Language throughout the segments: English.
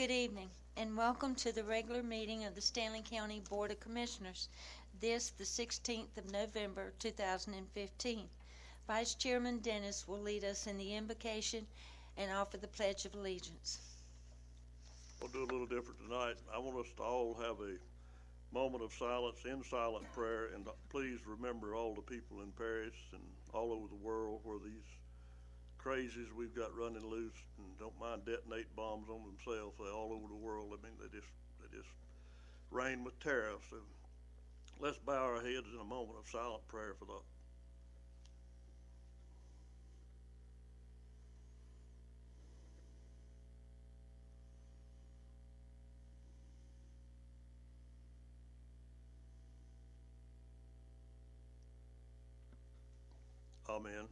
Good evening, and welcome to the regular meeting of the Stanley County Board of Commissioners, this the 16th of November, 2015. Vice Chairman Dennis will lead us in the invocation and offer the Pledge of Allegiance. We'll do a little different tonight. I want us to all have a moment of silence in silent prayer, and please remember all the people in Paris and all over the world where these crazies we've got running loose and don't mind detonate bombs on themselves. They're all over the world. I mean, they just reign with terror. So let's bow our heads in a moment of silent prayer for that. Amen.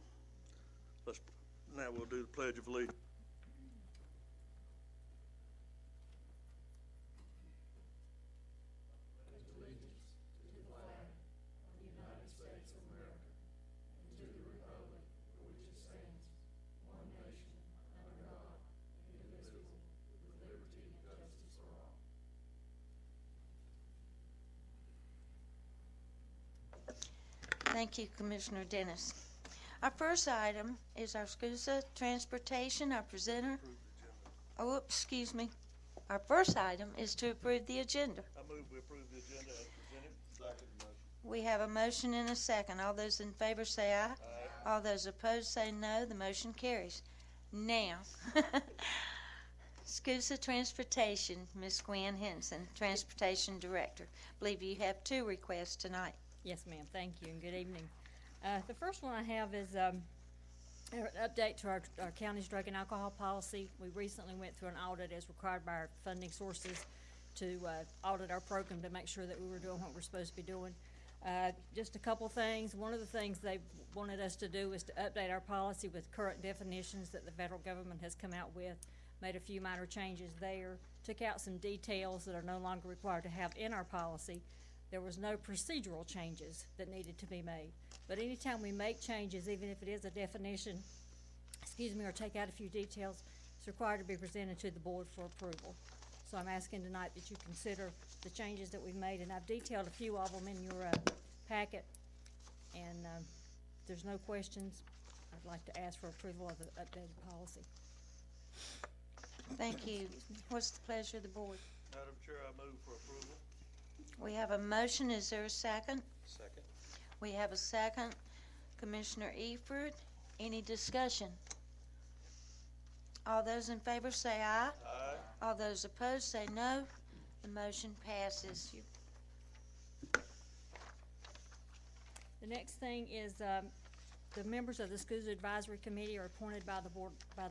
Now we'll do the Pledge of Allegiance. Thank you, Commissioner Dennis. Our first item is our SCUSA Transportation, our presenter. Oh, excuse me. Our first item is to approve the agenda. I move we approve the agenda as presented. Second motion. We have a motion and a second. All those in favor say aye. Aye. All those opposed say no. The motion carries. Now, SCUSA Transportation, Ms. Gwen Henson, Transportation Director. I believe you have two requests tonight. Yes, ma'am. Thank you, and good evening. The first one I have is an update to our county's drug and alcohol policy. We recently went through an audit as required by our funding sources to audit our program to make sure that we were doing what we're supposed to be doing. Just a couple things. One of the things they wanted us to do is to update our policy with current definitions that the federal government has come out with, made a few minor changes there, took out some details that are no longer required to have in our policy. There was no procedural changes that needed to be made. But anytime we make changes, even if it is a definition, or take out a few details, it's required to be presented to the board for approval. So I'm asking tonight that you consider the changes that we've made, and I've detailed a few of them in your packet. And if there's no questions, I'd like to ask for approval of the updated policy. Thank you. What's the pleasure of the board? Madam Chair, I move for approval. We have a motion. Is there a second? Second. We have a second. Commissioner Eford, any discussion? All those in favor say aye. Aye. All those opposed say no. The motion passes. The next thing is the members of the SCUSA Advisory Committee are appointed by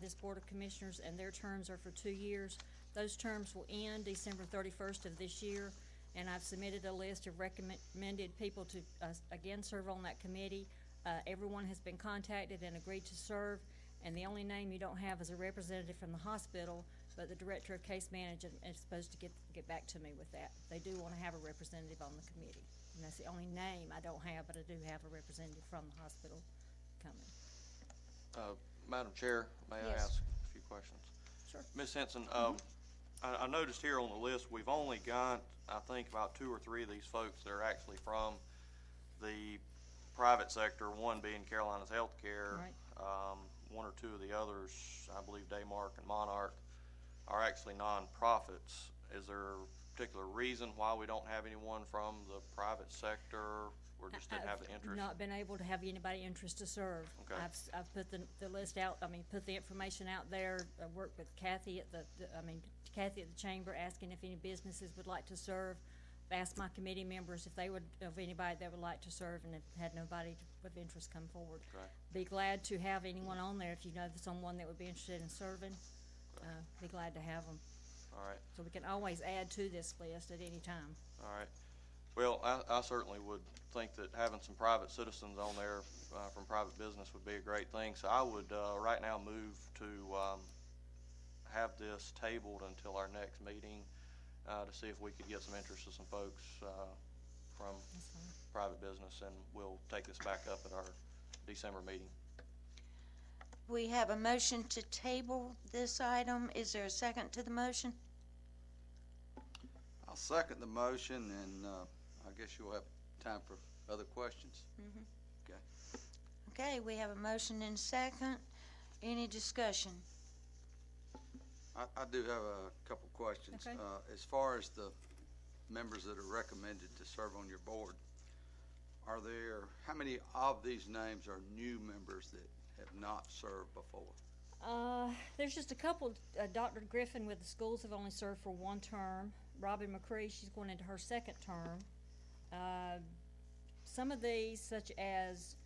this Board of Commissioners, and their terms are for 2 years. Those terms will end December 31st of this year. And I've submitted a list of recommended people to, again, serve on that committee. Everyone has been contacted and agreed to serve, and the only name you don't have is a representative from the hospital, but the Director of Case Management is supposed to get back to me with that. They do want to have a representative on the committee, and that's the only name I don't have, but I do have a representative from the hospital coming. Madam Chair, may I Yes. ask a few questions? Sure. Ms. Henson, I noticed here on the list we've only got, I think, about 2 or 3 of these folks that are actually from the private sector, one being Carolina's Healthcare. Right. 1 or 2 of the others, I believe Daymark and Monarch, are actually nonprofits. Is there a particular reason why we don't have anyone from the private sector, or just didn't have the interest? I've not been able to have anybody interest to serve. Okay. I've put the list out, put the information out there. I worked with Kathy at the chamber, asking if any businesses would like to serve. I've asked my committee members if they would, of anybody that would like to serve, and have had nobody with interest come forward. Okay. Be glad to have anyone on there if you know someone that would be interested in serving. Be glad to have them. All right. So we can always add to this list at any time. All right. Well, I certainly would think that having some private citizens on there from private business would be a great thing. So I would right now move to have this tabled until our next meeting to see if we could get some interest of some folks from private business, and we'll take this back up at our December meeting. We have a motion to table this item. Is there a second to the motion? I'll second the motion, and I guess you'll have time for other questions. Mhm. Okay. Okay, we have a motion and a second. Any discussion? I do have a couple questions. Okay. As far as the members that are recommended to serve on your board, how many of these names are new members that have not served before? There's just a couple. Dr. Griffin with the schools have only served for one term. Robin McCree, she's going into her second term. Some of these, such as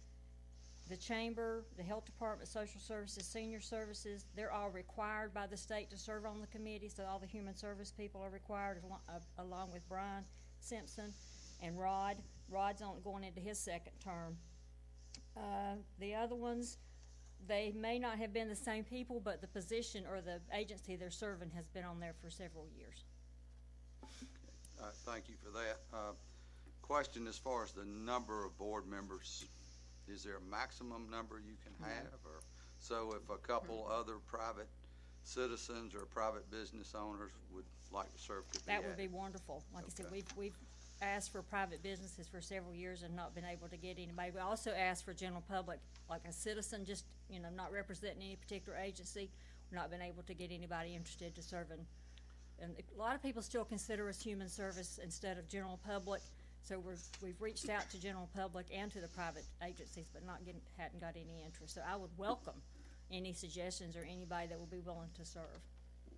the Chamber, the Health Department, Social Services, Senior Services, they're all required by the state to serve on the committee, so all the human service people are required, along with Brian Simpson and Rod. Rod's going into his second term. The other ones, they may not have been the same people, but the position or the agency they're serving has been on there for several years. Thank you for that. Question as far as the number of board members, is there a maximum number you can have? Or so if a couple other private citizens or private business owners would like to serve, could be That would added? be wonderful. Like I said, Okay. we've asked for private businesses for several years and not been able to get anybody. We also asked for general public, like a citizen, just, not representing any particular agency. We've not been able to get anybody interested to serve in. And a lot of people still consider us human service instead of general public. So we've reached out to general public and to the private agencies, but hadn't got any interest. So I would welcome any suggestions or anybody that will be willing to serve.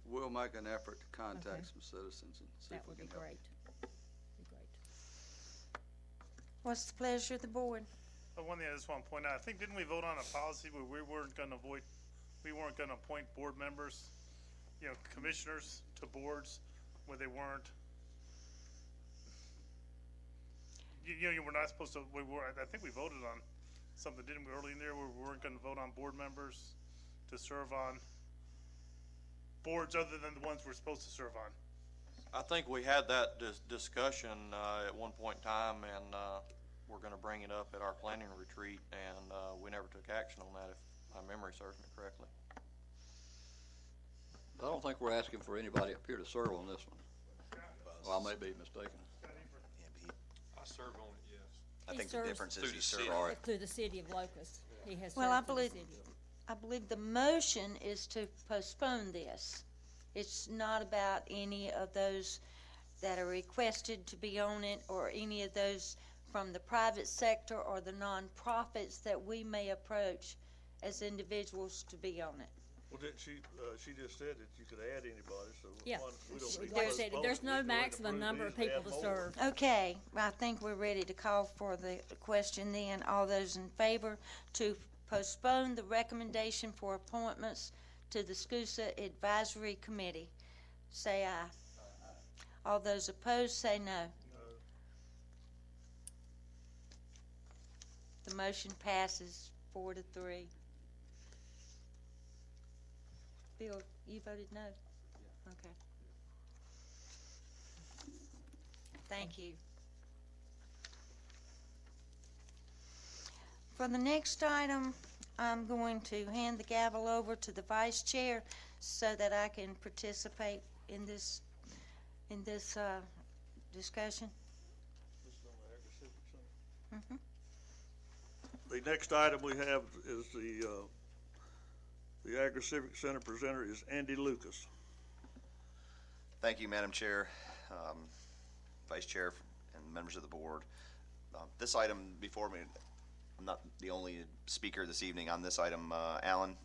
We'll make an effort to contact Okay. some citizens and see That if we would be can help. great. Be great. What's the pleasure of the board? But one thing I just want to point out, I think, didn't we vote on a policy where we weren't going to appoint board members, commissioners to boards where they weren't, we're not supposed to, I think we voted on something, didn't we, early in there, where we weren't going to vote on board members to serve on boards other than the ones we're supposed to serve on? I think we had that discussion at one point in time, and we're going to bring it up at our planning retreat, and we never took action on that, if my memory serves me correctly. I don't think we're asking for anybody up here to serve on this one. Well, I may be mistaken. I served on it, yes. I He think the serves difference is through you the serve city. our, Through the city of Locust. He has Well, I served through the believe, city. the motion is to postpone this. It's not about any of those that are requested to be on it, or any of those from the private sector or the nonprofits that we may approach as individuals to be on it. Well, she just said that you could add anybody, so Yeah. we don't need to Like I said, postpone there's it. no We can go ahead and maximum approve number of these and people add to more. serve. Okay, I think we're ready to call for the question then. All those in favor to postpone the recommendation for appointments to the SCUSA Advisory Committee, say aye. All those opposed, say no. The motion passes 4-3. Bill, you voted no? Okay. Thank you. For the next item, I'm going to hand the gavel over to the vice chair so that I can participate in this discussion. This is on the Agri-Civic Center. Mhm. The next item we have is the Agri-Civic Center presenter is Andy Lucas. thank you, Madam Chair, Vice Chair, and members of the board. This item before me, I'm not the only speaker this evening on this item. Alan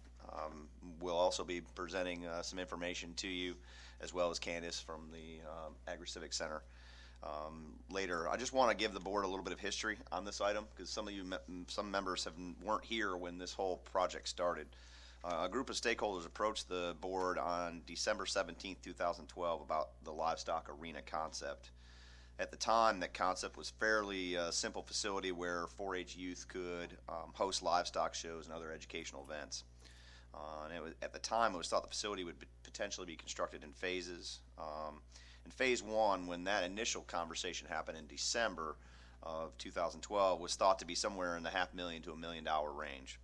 will also be presenting some information to you, as well as Candace from the Agri-Civic Center later. I just want to give the board a little bit of history on this item, because some members weren't here when this whole project started. A group of stakeholders approached the board on December 17th, 2012 about the livestock arena concept. At the time, that concept was fairly simple facility where 4-H youth could host livestock shows and other educational events. And at the time, it was thought the facility would potentially be constructed in phases. In phase one, when that initial conversation happened in December of 2012, was thought to be somewhere in the $500,000 to $1 million range.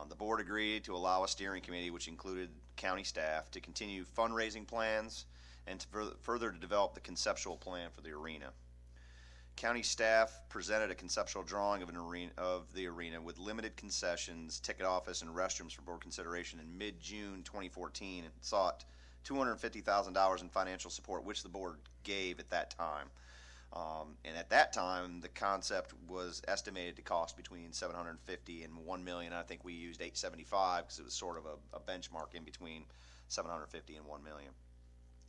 The board agreed to allow a steering committee, which included county staff, to continue fundraising plans and to further to develop the conceptual plan for the arena. County staff presented a conceptual drawing of the arena with limited concessions, ticket office, and restrooms for board consideration in mid-June 2014, and sought $250,000 in financial support, which the board gave at that time. And at that time, the concept was estimated to cost between $750,000 and $1 million. I think we used $875,000 because it was sort of a benchmark in between $750,000 and $1 million.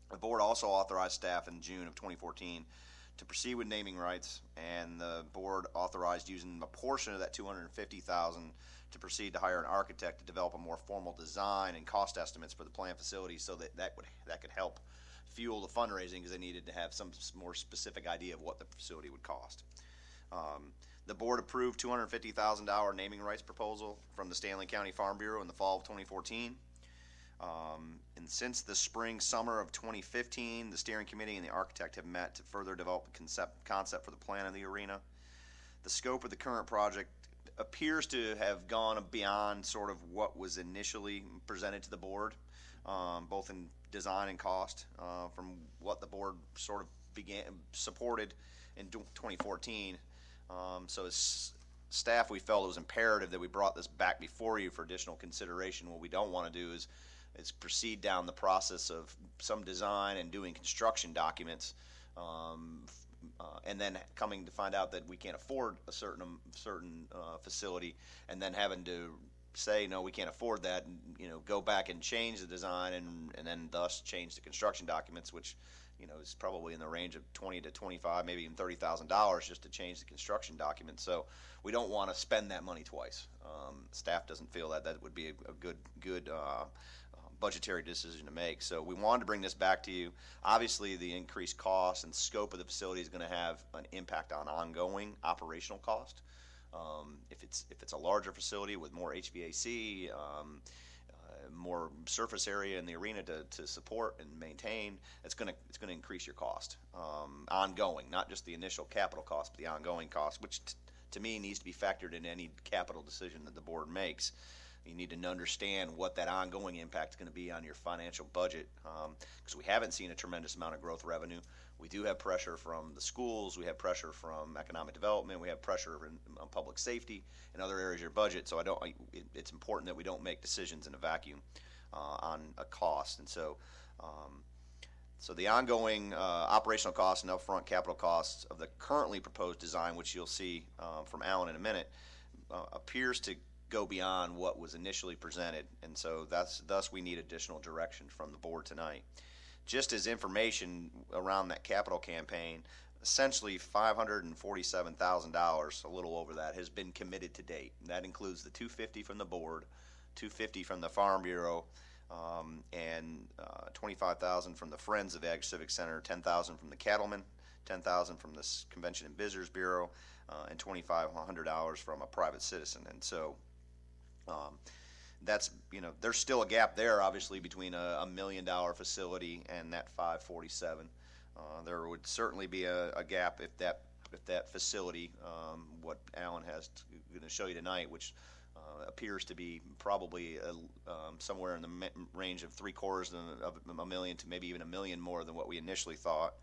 The board also authorized staff in June of 2014 to proceed with naming rights, and the board authorized using a portion of that $250,000 to proceed to hire an architect to develop a more formal design and cost estimates for the planned facility, so that could help fuel the fundraising, because they needed to have some more specific idea of what the facility would cost. The board approved $250,000 naming rights proposal from the Stanley County Farm Bureau in the fall of 2014. And since the summer of 2015, the steering committee and the architect have met to further develop the concept for the plan of the arena. The scope of the current project appears to have gone beyond sort of what was initially presented to the board, both in design and cost, from what the board sort of supported in 2014. So as staff, we felt it was imperative that we brought this back before you for additional consideration. What we don't want to do is proceed down the process of some design and doing construction documents, and then coming to find out that we can't afford a certain facility, and then having to say, no, we can't afford that, and go back and change the design, and then thus change the construction documents, which is probably in the range of $20,000 to $25,000, maybe even $30,000 just to change the construction documents. So we don't want to spend that money twice. Staff doesn't feel that would be a good budgetary decision to make. So we wanted to bring this back to you. Obviously, the increased cost and scope of the facility is going to have an impact on ongoing operational cost. If it's a larger facility with more HVAC, more surface area in the arena to support and maintain, it's going to increase your cost ongoing, not just the initial capital cost, but the ongoing cost, which to me needs to be factored in any capital decision that the board makes. You need to understand what that ongoing impact is going to be on your financial budget, because we haven't seen a tremendous amount of growth revenue. We do have pressure from the schools, we have pressure from economic development, we have pressure on public safety and other areas of your budget. So it's important that we don't make decisions in a vacuum on a cost. And so the ongoing operational costs and upfront capital costs of the currently proposed design, which you'll see from Alan in a minute, appears to go beyond what was initially presented, and so thus we need additional direction from the board tonight. Just as information around that capital campaign, essentially $547,000, a little over that, has been committed to date. And that includes the $250,000 from the board, $250,000 from the Farm Bureau, and $25,000 from the Friends of Ag Civic Center, $10,000 from the Cattlemen, $10,000 from the Convention and Visitors Bureau, and $2,500 from a private citizen. And so that's, there's still a gap there, obviously, between a $1 million facility and that 547. There would certainly be a gap if that facility, what Alan has going to show you tonight, which appears to be probably somewhere in the range of $750,000 of $1 million to maybe even $1 million more than what we initially thought.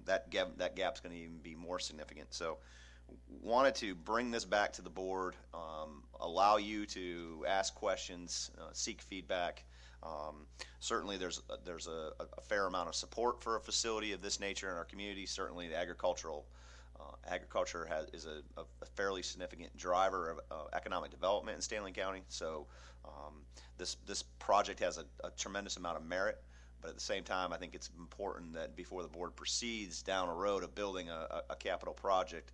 That gap's going to even be more significant. So wanted to bring this back to the board, allow you to ask questions, seek feedback. Certainly there's a fair amount of support for a facility of this nature in our community. Certainly the agriculture is a fairly significant driver of economic development in Stanley County. So this project has a tremendous amount of merit, but at the same time I think it's important that before the board proceeds down a road of building a capital project,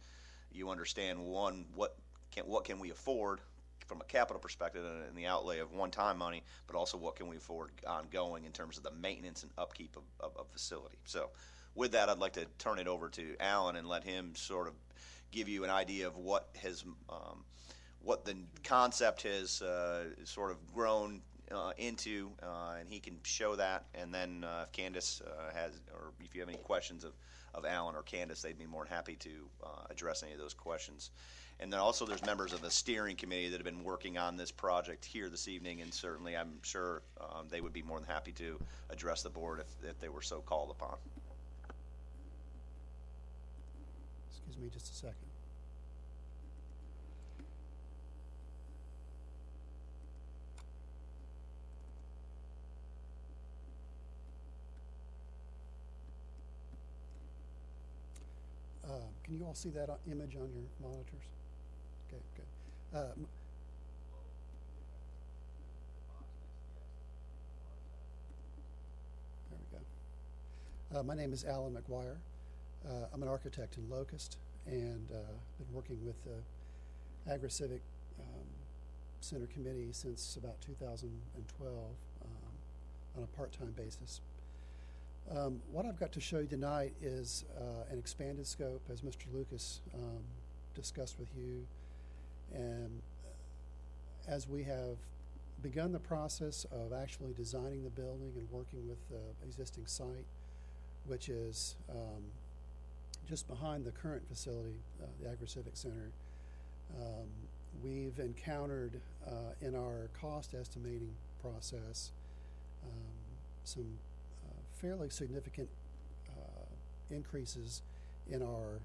you understand, one, what can we afford from a capital perspective and the outlay of one-time money, but also what can we afford ongoing in terms of the maintenance and upkeep of facility. So with that, I'd like to turn it over to Alan and let him sort of give you an idea of what the concept has sort of grown into, and he can show that. And then if Candace has, or if you have any questions of of Alan or Candace, they'd be more than happy to address any of those questions. And then also there's members of the steering committee that have been working on this project here this evening, and certainly I'm sure they would be more than happy to address the board if they were so called upon. Excuse me just a second. Can you all see that image on your monitors? Okay, good. There we go. My name is Alan McGuire. I'm an architect in Locust, and been working with the AgriCivic Center Committee since about 2012 on a part-time basis. What I've got to show you tonight is an expanded scope, as Mr. Lucas discussed with you, and as we have begun the process of actually designing the building and working with the existing site, which is just behind the current facility, the AgriCivic Center, we've encountered in our cost estimating process some fairly significant increases in our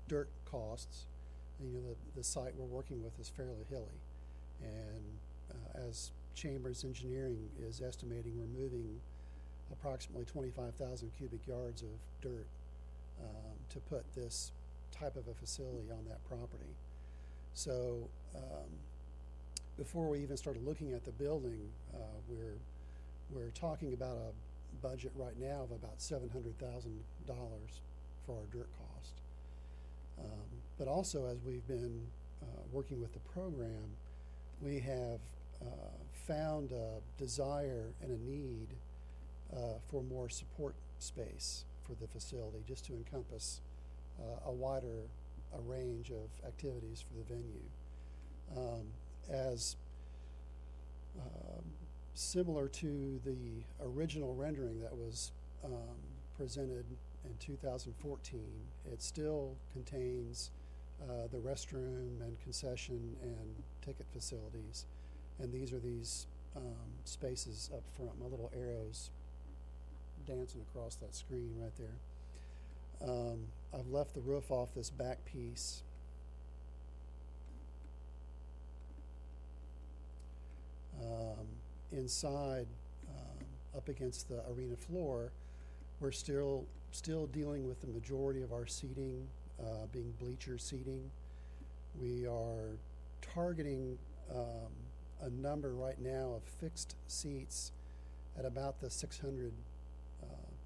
dirt costs. You know, the site we're working with is fairly hilly, and as Chambers Engineering is estimating, we're moving approximately 25,000 cubic yards of dirt to put this type of a facility on that property. So before we even started looking at the building, we're talking about a budget right now of about $700,000 for our dirt cost. But also, as we've been working with the program, we have found a desire and a need for more support space for the facility, just to encompass a wider range of activities for the venue. As similar to the original rendering that was presented in 2014, it still contains the restroom and concession and ticket facilities, and these are these spaces up front. My little arrows dancing across that screen right there. I've left the roof off this back piece. Inside, up against the arena floor, we're still dealing with the majority of our seating being bleacher seating. We are targeting a number right now of fixed seats at about the 600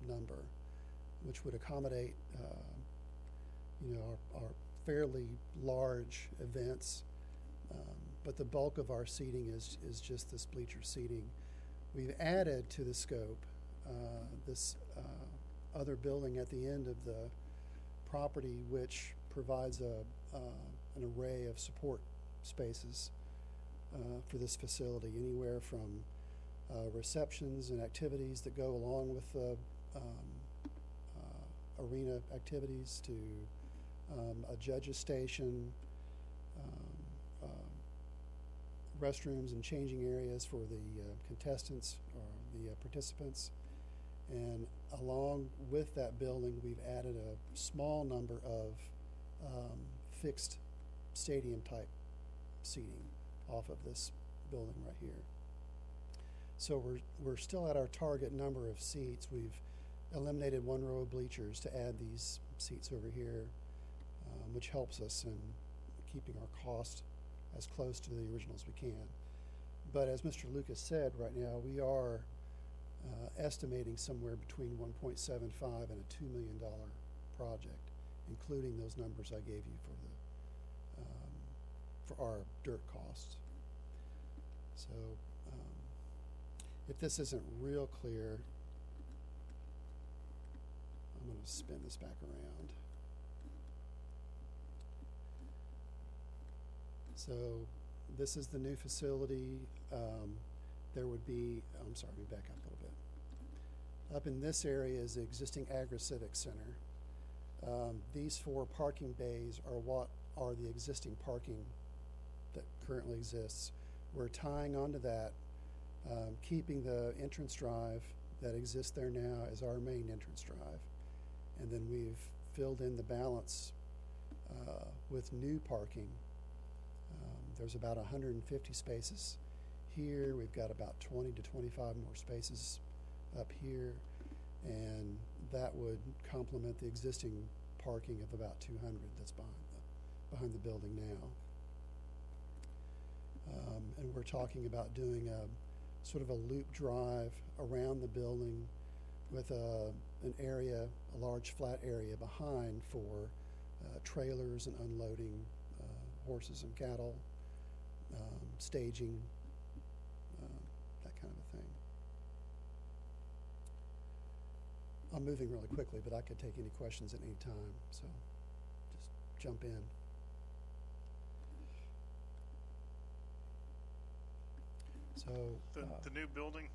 number, which would accommodate our fairly large events. But the bulk of our seating is just this bleacher seating. We've added to the scope this other building at the end of the property, which provides an array of support spaces for this facility, anywhere from receptions and activities that go along with the arena activities to a judge's station, restrooms and changing areas for the contestants or the participants. And along with that building, we've added a small number of fixed stadium type seating off of this building right here. So we're still at our target number of seats. We've eliminated one row of bleachers to add these seats over here, which helps us in keeping our cost as close to the original as we can. But as Mr. Lucas said, right now we are estimating somewhere between 1.75 and a $2 million project, including those numbers I gave you for our dirt costs. So if this isn't real clear, I'm going to spin this back around. So this is the new facility. There would be, I'm sorry, let me back up a little bit. Up in this area is the existing AgriCivic Center. These 4 parking bays are what are the existing parking that currently exists. We're tying onto that, keeping the entrance drive that exists there now as our main entrance drive. And then we've filled in the balance with new parking. There's about 150 spaces here. We've got about 20 to 25 more spaces up here, and that would complement the existing parking of about 200 that's behind the building now. And we're talking about doing a sort of a loop drive around the building with an area, a large flat area behind for trailers and unloading horses and cattle, staging, that kind of a thing. I'm moving really quickly, but I could take any questions at any time, so just jump in. So The new building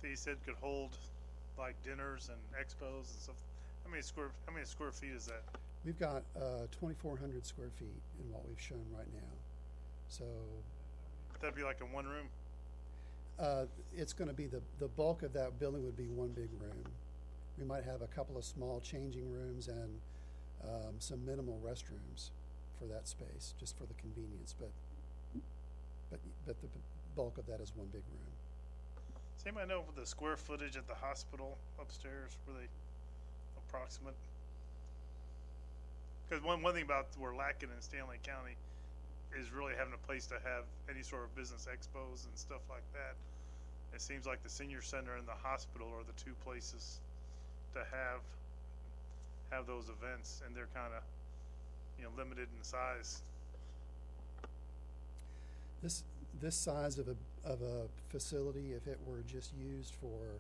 that you said could hold like dinners and expos and stuff. How many square feet is that? we've got 2,400 square feet in what we've shown right now. So That'd be like a one room? it's going to be the bulk of that building would be one big room. We might have a couple of small changing rooms and some minimal restrooms for that space, just for the convenience. But the bulk of that is one big room. Does anybody know the square footage at the hospital upstairs? Were they approximate? Because one thing about we're lacking in Stanley County is really having a place to have any sort of business expos and stuff like that. It seems like the senior center and the hospital are the two places to have those events, and they're kind of limited in size. This size of a facility, if it were just used for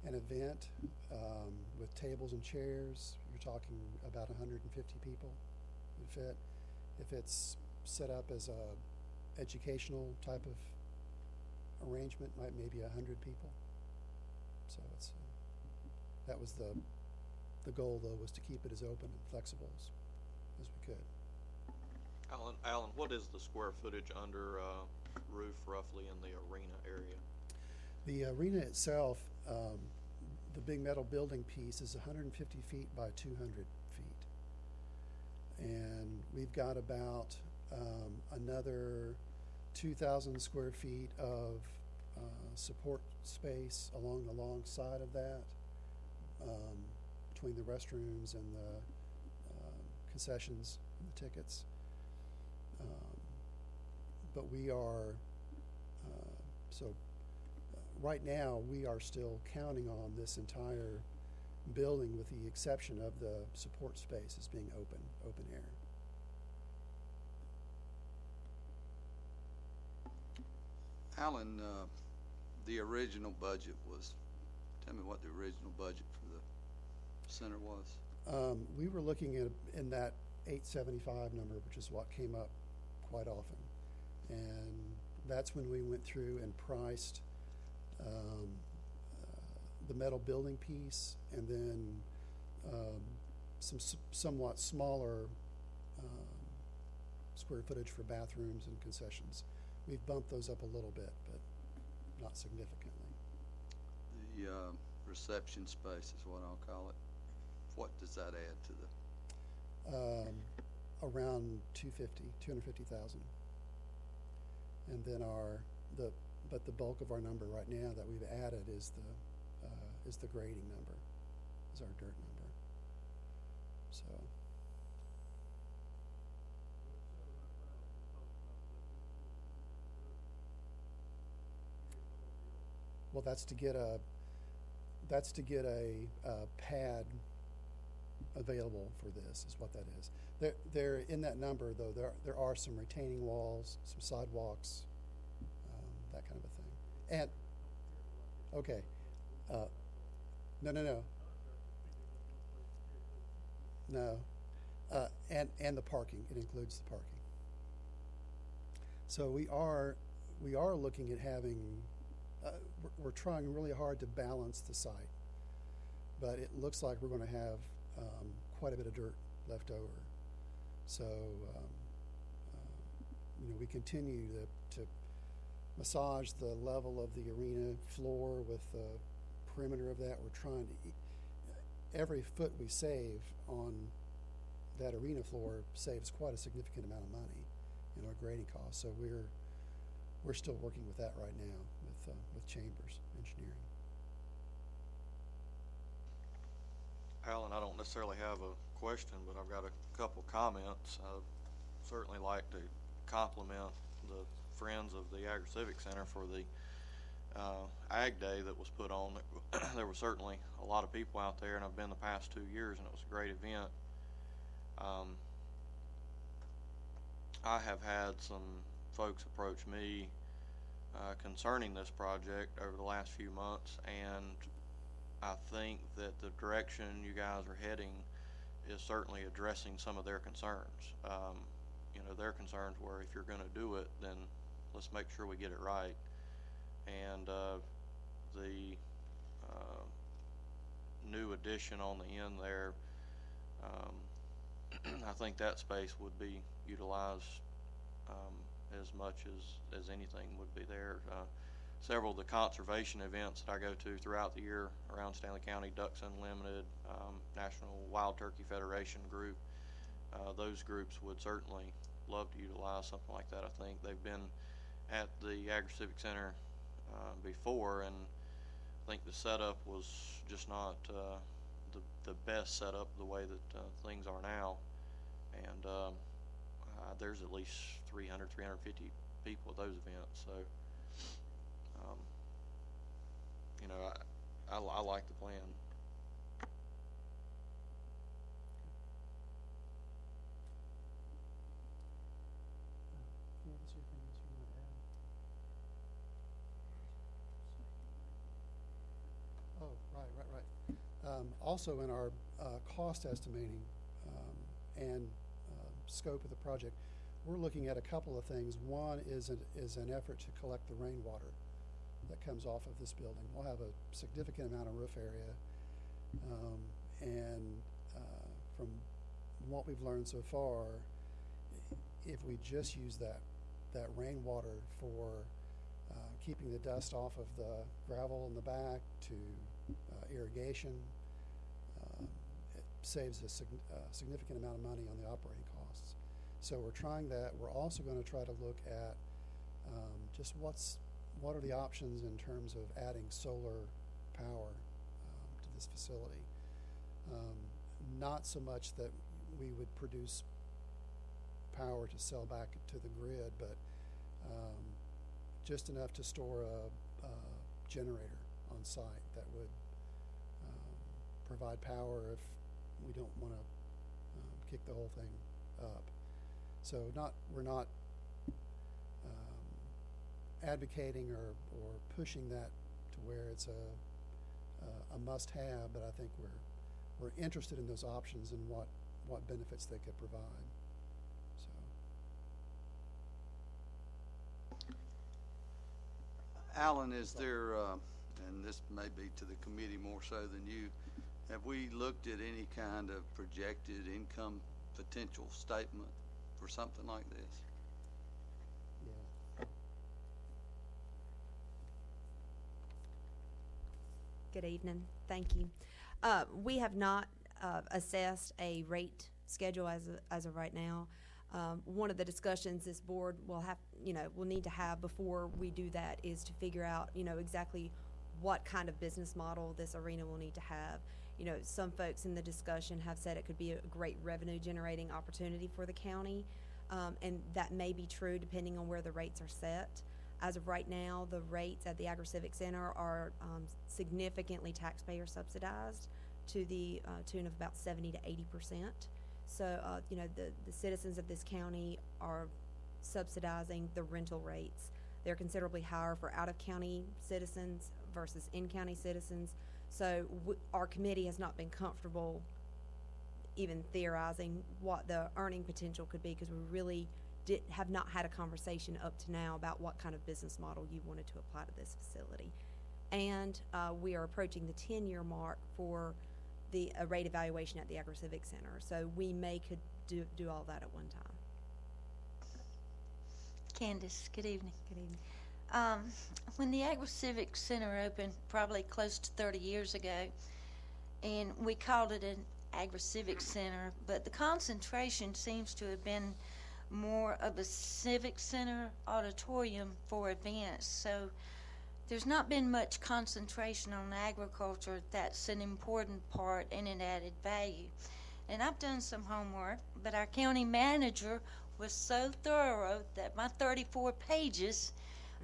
an event with tables and chairs, you're talking about 150 people would fit. If it's set up as a educational type of arrangement, maybe 100 people. So it's that was the goal, though, was to keep it as open and flexible as we could. Alan, what is the square footage under roof roughly in the arena area? The arena itself, the big metal building piece, is 150 feet by 200 feet. And we've got about another 2,000 square feet of support space along the long side of that, between the restrooms and the concessions and the tickets. But we are, right now we are still counting on this entire building, with the exception of the support space, as being open air. Alan, the original budget was, tell me what the original budget for the center was. We were looking at in that 875 number, which is what came up quite often. And that's when we went through and priced the metal building piece, and then some somewhat smaller square footage for bathrooms and concessions. We've bumped those up a little bit, but not significantly. The reception space is what I'll call it. What does that add to the? Around 250,000. And then but the bulk of our number right now that we've added is the grading number, is our dirt number. So. Well, that's to get a pad available for this, is what that is. There in that number, though, there are some retaining walls, some sidewalks, that kind of a thing. And okay, no, and the parking. It includes the parking. So we are looking at having. We're trying really hard to balance the site, but it looks like we're going to have quite a bit of dirt left over. So, we continue to massage the level of the arena floor with the perimeter of that. We're trying to, every foot we save on that arena floor saves quite a significant amount of money in our grading costs. So we're still working with that right now with Chambers Engineering. Alan, I don't necessarily have a question, but I've got a couple comments. I'd certainly like to compliment the Friends of the Agri-Civic Center for the Ag Day that was put on. There were certainly a lot of people out there, and I've been the past 2 years, and it was a great event. I have had some folks approach me concerning this project over the last few months, and I think that the direction you guys are heading is certainly addressing some of their concerns. Their concerns were, if you're going to do it, then let's make sure we get it right. And the new addition on the end there, I think that space would be utilized as much as anything would be there. Several of the conservation events that I go to throughout the year around Stanley County, Ducks Unlimited, National Wild Turkey Federation group, those groups would certainly love to utilize something like that. I think they've been at the Agri-Civic Center before, and I think the setup was just not the best setup the way that things are now. And there's at least 300, 350 people at those events. So, I like the plan. Oh, right. Also in our cost estimating and scope of the project, we're looking at a couple of things. One is an effort to collect the rainwater that comes off of this building. We'll have a significant amount of roof area, and from what we've learned so far, if we just use that rainwater for keeping the dust off of the gravel in the back to irrigation, it saves a significant amount of money on the operating costs. So we're trying that. We're also going to try to look at just what are the options in terms of adding solar power to this facility. Not so much that we would produce power to sell back to the grid, but just enough to store a generator on site that would provide power if we don't want to kick the whole thing up. So we're not advocating or pushing that to where it's a must-have, but I think we're interested in those options and what benefits they could provide. So, Alan, is there, and this may be to the committee more so than you, have we looked at any kind of projected income potential statement for something like this? yeah. Good evening. Thank you. We have not assessed a rate schedule as of right now. One of the discussions this board will need to have before we do that is to figure out, exactly what kind of business model this arena will need to have. Some folks in the discussion have said it could be a great revenue generating opportunity for the county, and that may be true depending on where the rates are set. As of right now, the rates at the Agri-Civic Center are significantly taxpayer subsidized to the tune of about 70 to 80%. So, the citizens of this county are subsidizing the rental rates. They're considerably higher for out-of-county citizens versus in-county citizens. So our committee has not been comfortable even theorizing what the earning potential could be, because we really have not had a conversation up to now about what kind of business model you wanted to apply to this facility. And we are approaching the 10-year mark for a rate evaluation at the Agri-Civic Center. So we could do all that at one time. Candace, good evening. Good evening. When the Agri-Civic Center opened, probably close to 30 years ago, and we called it an Agri-Civic Center, but the concentration seems to have been more of a civic center auditorium for events. So there's not been much concentration on agriculture. That's an important part and an added value. And I've done some homework, but our county manager was so thorough that my 34 pages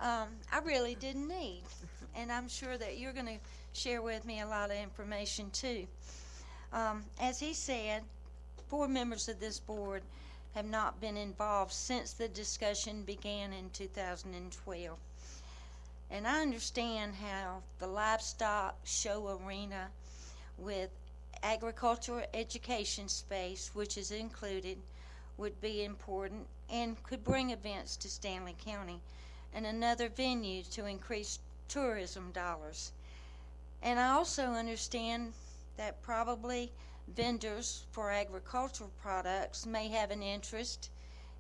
I really didn't need. And I'm sure that you're going to share with me a lot of information too. As he said, 4 members of this board have not been involved since the discussion began in 2012. And I understand how the livestock show arena with agricultural education space, which is included, would be important and could bring events to Stanley County, and another venue to increase tourism dollars. And I also understand that probably vendors for agricultural products may have an interest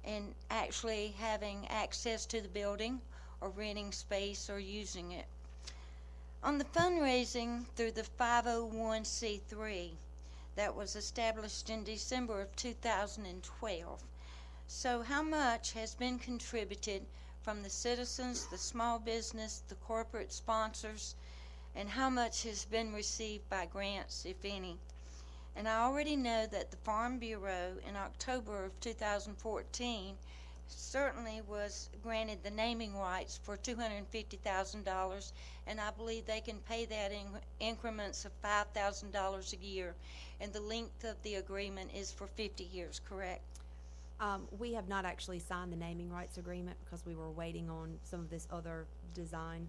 in actually having access to the building or renting space or using it. On the fundraising through the 501c3 that was established in December of 2012, so how much has been contributed from the citizens, the small business, the corporate sponsors, and how much has been received by grants, if any? And I already know that the Farm Bureau in October of 2014 certainly was granted the naming rights for $250,000, and I believe they can pay that in increments of $5,000 a year, and the length of the agreement is for 50 years, correct? We have not actually signed the naming rights agreement because we were waiting on some of this other design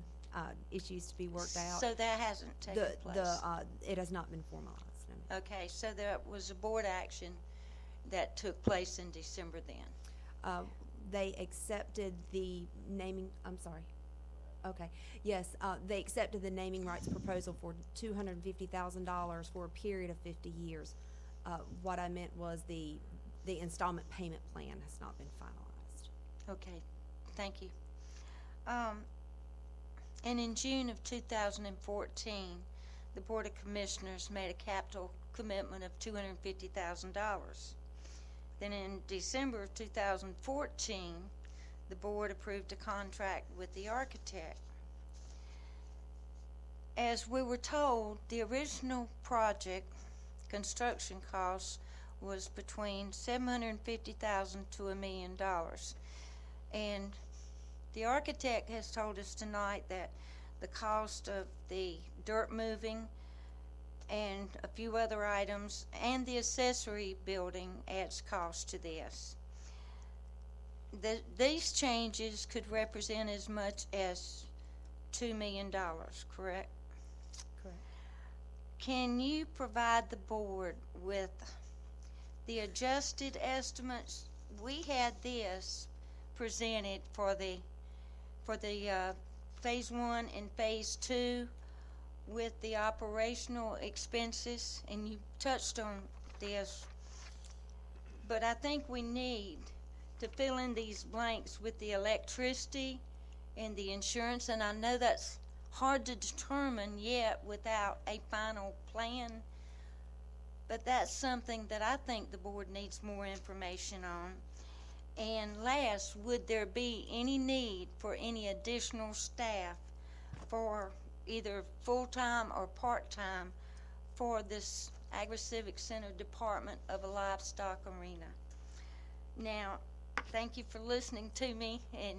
issues to be worked out. So that hasn't taken place? It has not been formalized, no. Okay, so there was a board action that took place in December then? They accepted the naming, I'm sorry. Okay, yes, they accepted the naming rights proposal for $250,000 for a period of 50 years. What I meant was the installment payment plan has not been finalized. Okay, thank you. And in June of 2014, the Board of Commissioners made a capital commitment of $250,000. Then in December of 2014, the board approved a contract with the architect. As we were told, the original project construction cost was between $750,000 to $1 million. And the architect has told us tonight that the cost of the dirt moving and a few other items and the accessory building adds cost to this. These changes could represent as much as $2 million, correct? Correct. Can you provide the board with the adjusted estimates? We had this presented for the phase 1 and phase 2 with the operational expenses, and you touched on this, but I think we need to fill in these blanks with the electricity and the insurance, and I know that's hard to determine yet without a final plan, but that's something that I think the board needs more information on. And last, would there be any need for any additional staff for either full-time or part-time for this Agri-Civic Center Department of a Livestock Arena? Now, thank you for listening to me, and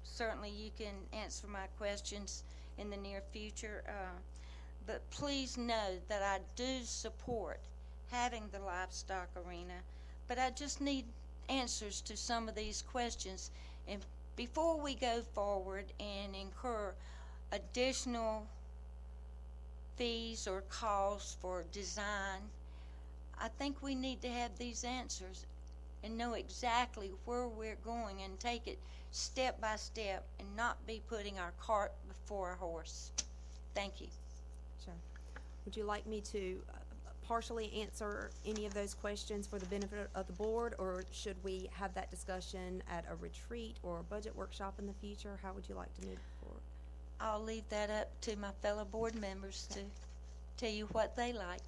certainly you can answer my questions in the near future, but please know that I do support having the livestock arena, but I just need answers to some of these questions. And before we go forward and incur additional fees or costs for design, I think we need to have these answers and know exactly where we're going and take it step by step and not be putting our cart before a horse. Thank you. Sure. Would you like me to partially answer any of those questions for the benefit of the board, or should we have that discussion at a retreat or a budget workshop in the future? How would you like to move forward? I'll leave that up to my fellow board members to tell you what they like.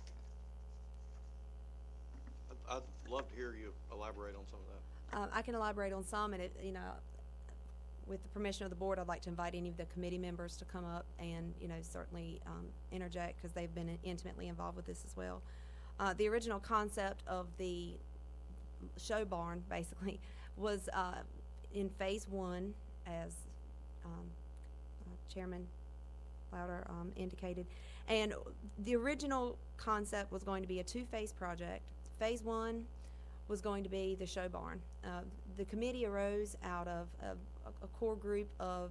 I'd love to hear you elaborate on some of that. I can elaborate on some, and with the permission of the board, I'd like to invite any of the committee members to come up and, certainly interject, because they've been intimately involved with this as well. The original concept of the show barn, basically, was in phase 1, as Chairman Louder indicated. And the original concept was going to be a 2-phase project. Phase 1 was going to be the show barn. The committee arose out of a core group of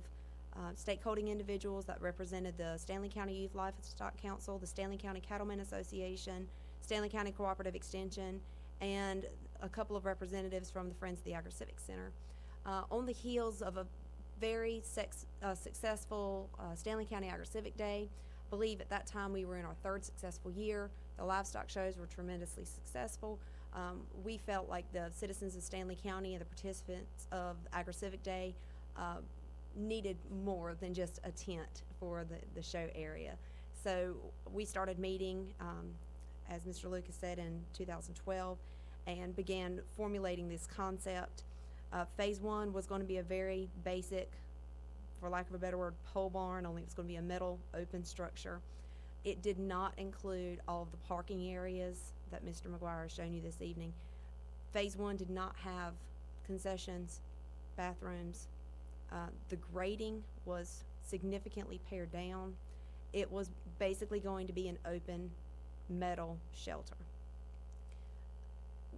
stakeholding individuals that represented the Stanley County Youth Livestock Council, the Stanley County Cattlemen Association, Stanley County Cooperative Extension, and a couple of representatives from the Friends of the Agri-Civic Center. On the heels of a very successful Stanley County Agri-Civic Day, I believe at that time we were in our 3rd successful year. The livestock shows were tremendously successful. We felt like the citizens of Stanley County and the participants of Agri-Civic Day needed more than just a tent for the show area. So we started meeting, as Mr. Lucas said, in 2012, and began formulating this concept. Phase 1 was going to be a very basic, for lack of a better word, pole barn, only it was going to be a metal open structure. It did not include all of the parking areas that Mr. McGuire has shown you this evening. Phase 1 did not have concessions, bathrooms. The grading was significantly pared down. It was basically going to be an open metal shelter.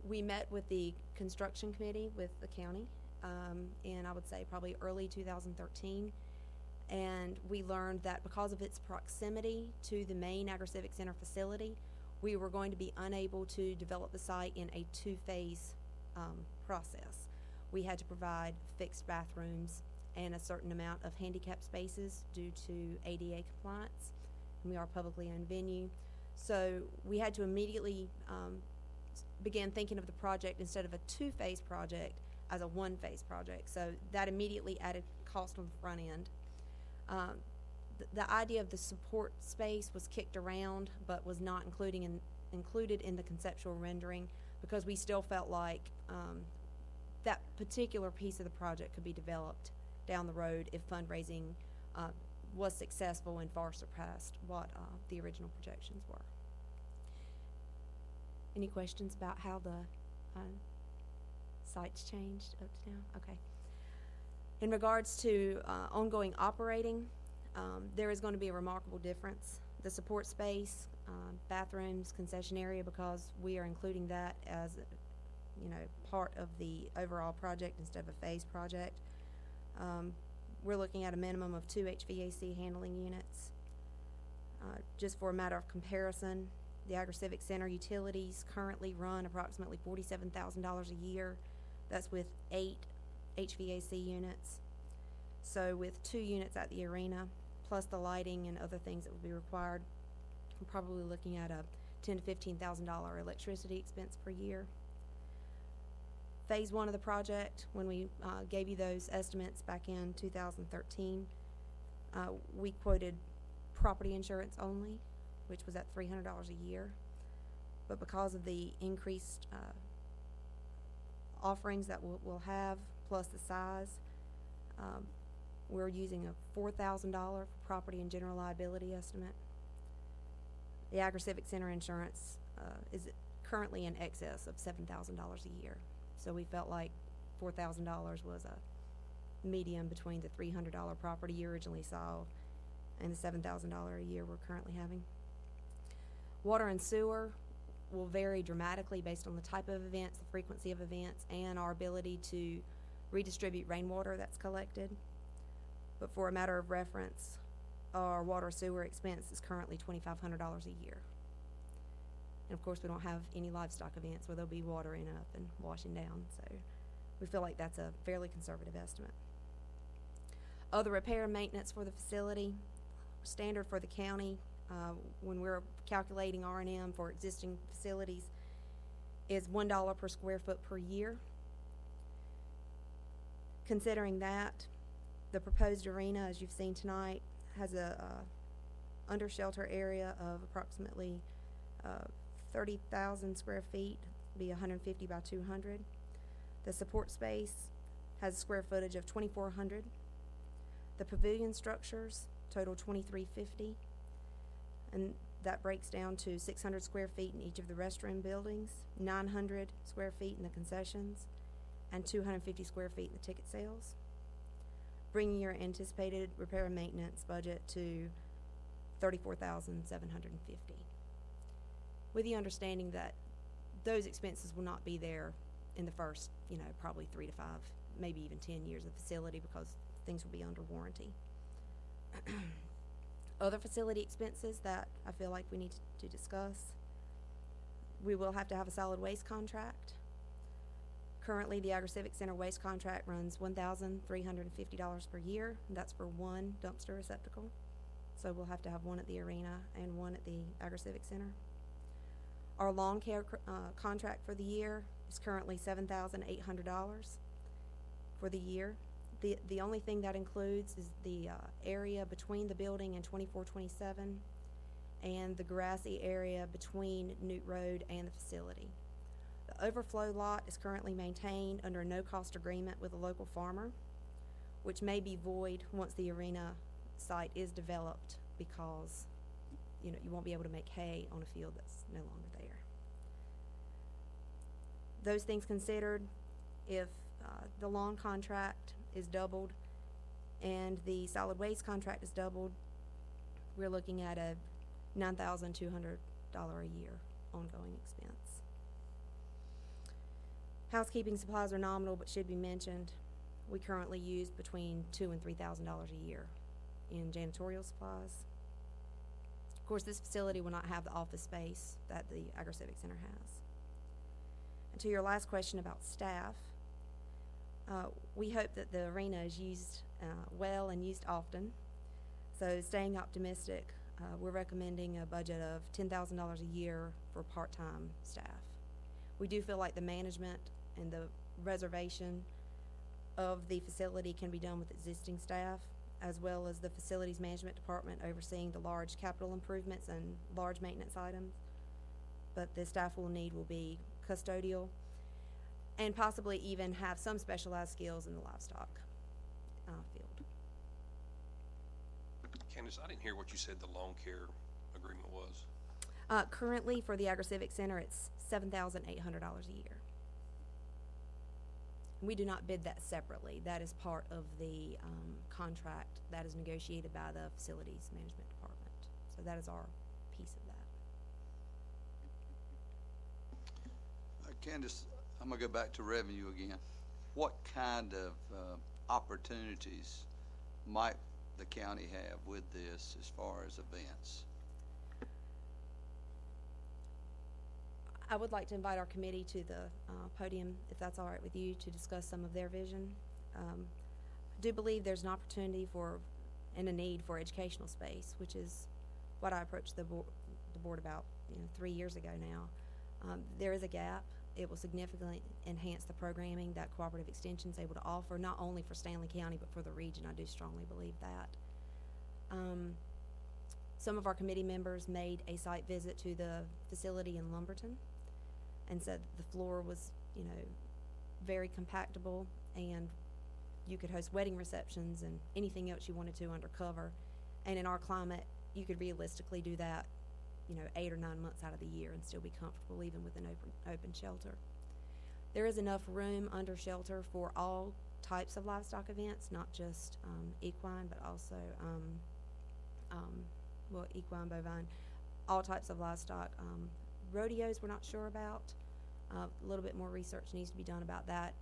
We met with the construction committee with the county, and I would say probably early 2013. And we learned that because of its proximity to the main Agri-Civic Center facility, we were going to be unable to develop the site in a 2-phase process. We had to provide fixed bathrooms and a certain amount of handicap spaces due to ADA compliance. And we are a publicly owned venue. So we had to immediately begin thinking of the project instead of a 2-phase project as a 1-phase project. So that immediately added cost on the front end. The idea of the support space was kicked around, but was not included in the conceptual rendering, because we still felt like that particular piece of the project could be developed down the road if fundraising was successful and far surpassed what the original projections were. Any questions about how the site's changed up to now? Okay. In regards to ongoing operating, there is going to be a remarkable difference. The support space, bathrooms, concession area, because we are including that as, part of the overall project instead of a phase project. We're looking at a minimum of 2 HVAC handling units. Just for a matter of comparison, the Agri-Civic Center utilities currently run approximately $47,000 a year. That's with 8 HVAC units. So with 2 units at the arena, plus the lighting and other things that would be required, we're probably looking at a $10,000 to $15,000 electricity expense per year. Phase 1 of the project, when we gave you those estimates back in 2013, we quoted property insurance only, which was at $300 a year. But because of the increased offerings that we'll have, plus the size, we're using a $4,000 for property and general liability estimate. The Agri-Civic Center insurance is currently in excess of $7,000 a year. So we felt like $4,000 was a medium between the $300 property you originally saw and the $7,000 a year we're currently having. Water and sewer will vary dramatically based on the type of events, the frequency of events, and our ability to redistribute rainwater that's collected. But for a matter of reference, our water sewer expense is currently $2,500 a year. And of course, we don't have any livestock events where there'll be water in up and washing down, so we feel like that's a fairly conservative estimate. Other repair and maintenance for the facility, standard for the county, when we're calculating R&M for existing facilities, is $1 per square foot per year. Considering that, the proposed arena, as you've seen tonight, has a under shelter area of approximately 30,000 square feet, be 150 by 200. The support space has a square footage of 2,400. The pavilion structures total 2,350, and that breaks down to 600 square feet in each of the restroom buildings, 900 square feet in the concessions, and 250 square feet in the ticket sales, bringing your anticipated repair and maintenance budget to $34,750, with the understanding that those expenses will not be there in the first, probably 3 to 5, maybe even 10 years of facility, because things will be under warranty. Other facility expenses that I feel like we need to discuss. We will have to have a solid waste contract. Currently, the Agri-Civic Center waste contract runs $1,350 per year. And that's for one dumpster receptacle. So we'll have to have one at the arena and one at the Agri-Civic Center. Our lawn care contract for the year is currently $7,800 for the year. The only thing that includes is the area between the building and 2427 and the grassy area between Newt Road and the facility. The overflow lot is currently maintained under a no-cost agreement with a local farmer, which may be void once the arena site is developed, because you won't be able to make hay on a field that's no longer there. Those things considered, if the lawn contract is doubled and the solid waste contract is doubled, we're looking at a $9,200 a year ongoing expense. Housekeeping supplies are nominal but should be mentioned. We currently use between $2,000 and $3,000 a year in janitorial supplies. Of course, this facility will not have the office space that the Agri-Civic Center has. And to your last question about staff, we hope that the arena is used well and used often. So staying optimistic, we're recommending a budget of $10,000 a year for part-time staff. We do feel like the management and the reservation of the facility can be done with existing staff, as well as the facilities management department overseeing the large capital improvements and large maintenance items. But the staff we'll need will be custodial, and possibly even have some specialized skills in the livestock field. Candace, I didn't hear what you said the lawn care agreement was. Currently, for the Agri-Civic Center, it's $7,800 a year. We do not bid that separately. That is part of the contract that is negotiated by the Facilities Management Department. So that is our piece of that. Candace, I'm going to go back to revenue again. What kind of opportunities might the county have with this as far as events? I would like to invite our committee to the podium, if that's all right with you, to discuss some of their vision. I do believe there's an opportunity and a need for educational space, which is what I approached the board about 3 years ago now. There is a gap. It will significantly enhance the programming that Cooperative Extension is able to offer, not only for Stanley County, but for the region. I do strongly believe that. Some of our committee members made a site visit to the facility in Lumberton and said the floor was, very compactable, and you could host wedding receptions and anything else you wanted to under cover. And in our climate, you could realistically do that 8 or 9 months out of the year and still be comfortable, even with an open shelter. There is enough room under shelter for all types of livestock events, not just equine, but also equine, bovine, all types of livestock. Rodeos we're not sure about. A little bit more research needs to be done about that,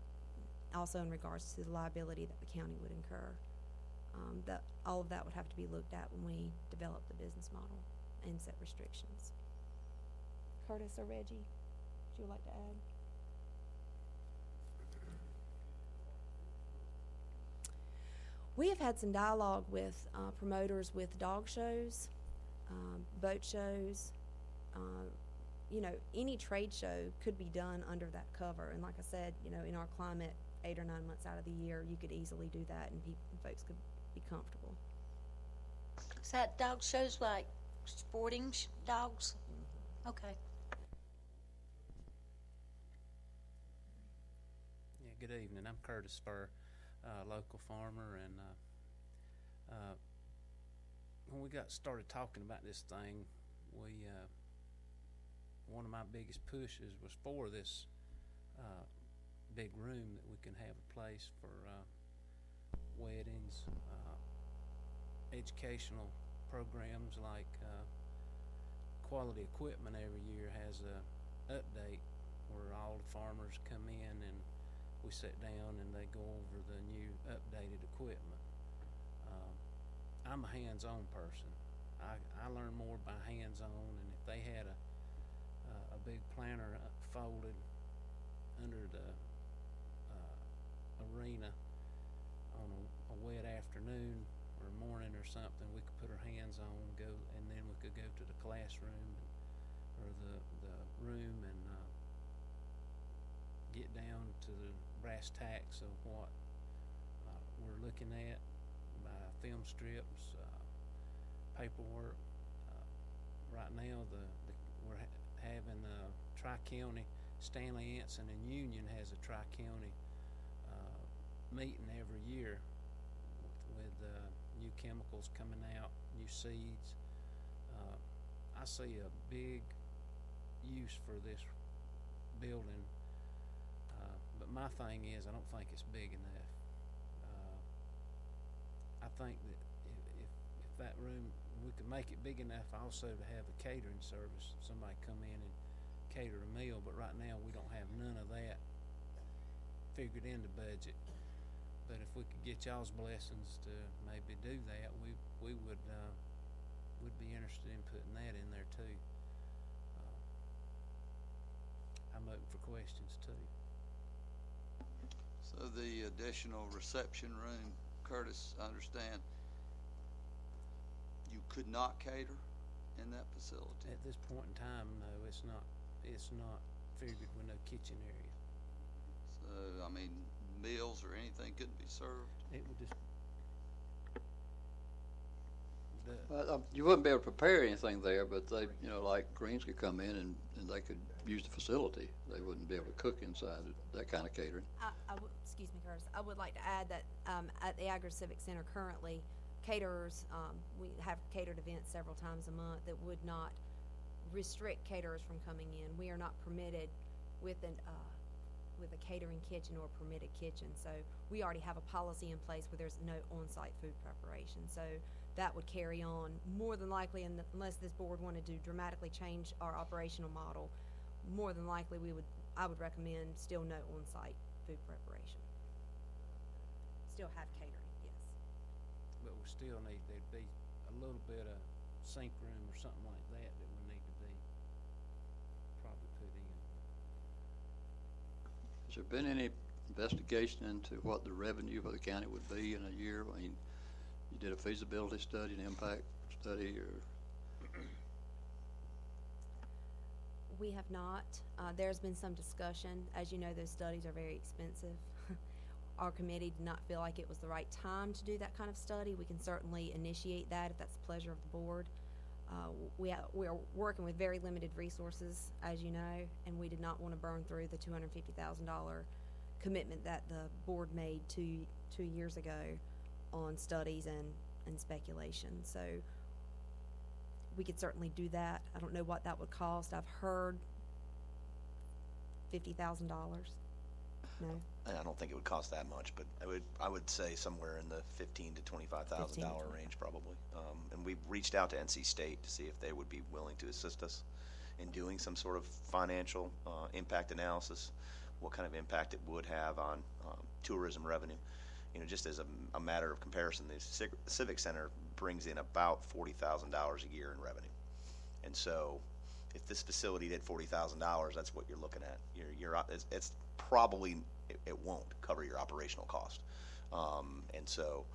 also in regards to the liability that the county would incur. All of that would have to be looked at when we develop the business model and set restrictions. Curtis or Reggie, would you like to add? We have had some dialogue with promoters with dog shows boat shows, you know, any trade show could be done under that cover. And like I said, you know, in our climate, 8 or 9 months out of the year, you could easily do that, and folks could be comfortable. Is that dog shows like sporting dogs? Okay. Yeah, good evening. I'm Curtis Spur, local farmer, and when we got started talking about this thing, one of my biggest pushes was for this big room that we can have a place for weddings, educational programs like Quality Equipment every year has a update where all the farmers come in and we sit down and they go over the new updated equipment. I'm a hands-on person. I learn more by hands-on, and if they had a big planter folded under the arena on a wet afternoon or morning or something, we could put our hands on, and then we could go to the classroom or the room and get down to the brass tacks of what we're looking at by film strips, paperwork. Right now, we're having Tri-County, Stanley Anson and Union has a Tri-County meeting every year with new chemicals coming out, new seeds. I see a big use for this building, but my thing is I don't think it's big enough. I think that if that room, we could make it big enough also to have a catering service, somebody come in and cater a meal, but right now we don't have none of that figured in the budget. But if we could get y'all's blessings to maybe do that, we would be interested in putting that in there too. I'm open for questions too. So the additional reception room, Curtis, I understand you could not cater in that facility? At this point in time, no, it's not figured with no kitchen area. So, I mean, meals or anything couldn't be served? It would just, You wouldn't be able to prepare anything there, but they, you know, like Greens could come in and they could use the facility. They wouldn't be able to cook inside it, that kind of catering. Excuse me, Curtis. I would like to add that at the Agri Civic Center currently, caterers, we have catered events several times a month that would not restrict caterers from coming in. We are not permitted with a catering kitchen or permitted kitchen. So we already have a policy in place where there's no on-site food preparation. So that would carry on more than likely, unless this board wanted to dramatically change our operational model. More than likely, I would recommend still no on-site food preparation. Still have catering, yes. but we still need, there'd be a little bit of sink room or something like that that would need to be probably put in. Has there been any investigation into what the revenue for the county would be in a year? I mean, you did a feasibility study, an impact study, or? We have not. There's been some discussion. As you know, those studies are very expensive. Our committee did not feel like it was the right time to do that kind of study. We can certainly initiate that if that's the pleasure of the board. We are working with very limited resources, as you know, and we did not want to burn through the $250,000 commitment that the board made two years ago on studies and speculation. So we could certainly do that. I don't know what that would cost. I've heard $50,000. No. I don't think it would cost that much, but I would say somewhere in the $15,000 to $25,000 range probably. And we reached out to NC State to see if they would be willing to assist us in doing some sort of financial impact analysis, what kind of impact it would have on tourism revenue. You know, just as a matter of comparison, the Civic Center brings in about $40,000 a year in revenue, and so if this facility did $40,000, that's what you're looking at. It's probably it won't cover your operational cost, and so,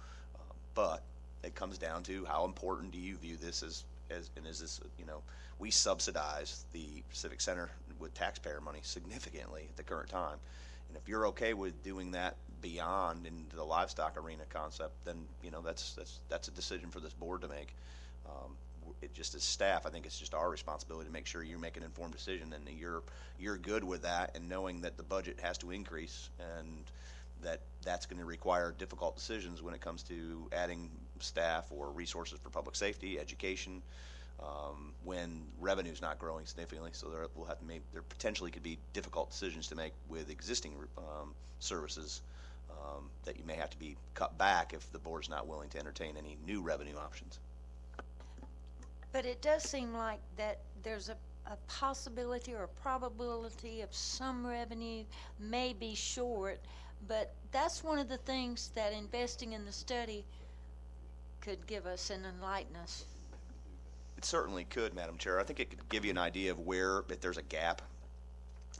but it comes down to how important do you view this is this, we subsidize the Civic Center with taxpayer money significantly at the current time. And if you're okay with doing that beyond into the livestock arena concept, then, that's a decision for this board to make. It just as staff, I think it's just our responsibility to make sure you make an informed decision and you're good with that, and knowing that the budget has to increase and that's going to require difficult decisions when it comes to adding staff or resources for public safety, education, when revenue's not growing significantly. So there potentially could be difficult decisions to make with existing services that you may have to be cut back if the board's not willing to entertain any new revenue options. But it does seem like that there's a possibility or a probability of some revenue may be short, but that's one of the things that investing in the study could give us and enlighten us. It certainly could, Madam Chair. I think it could give you an idea of if there's a gap.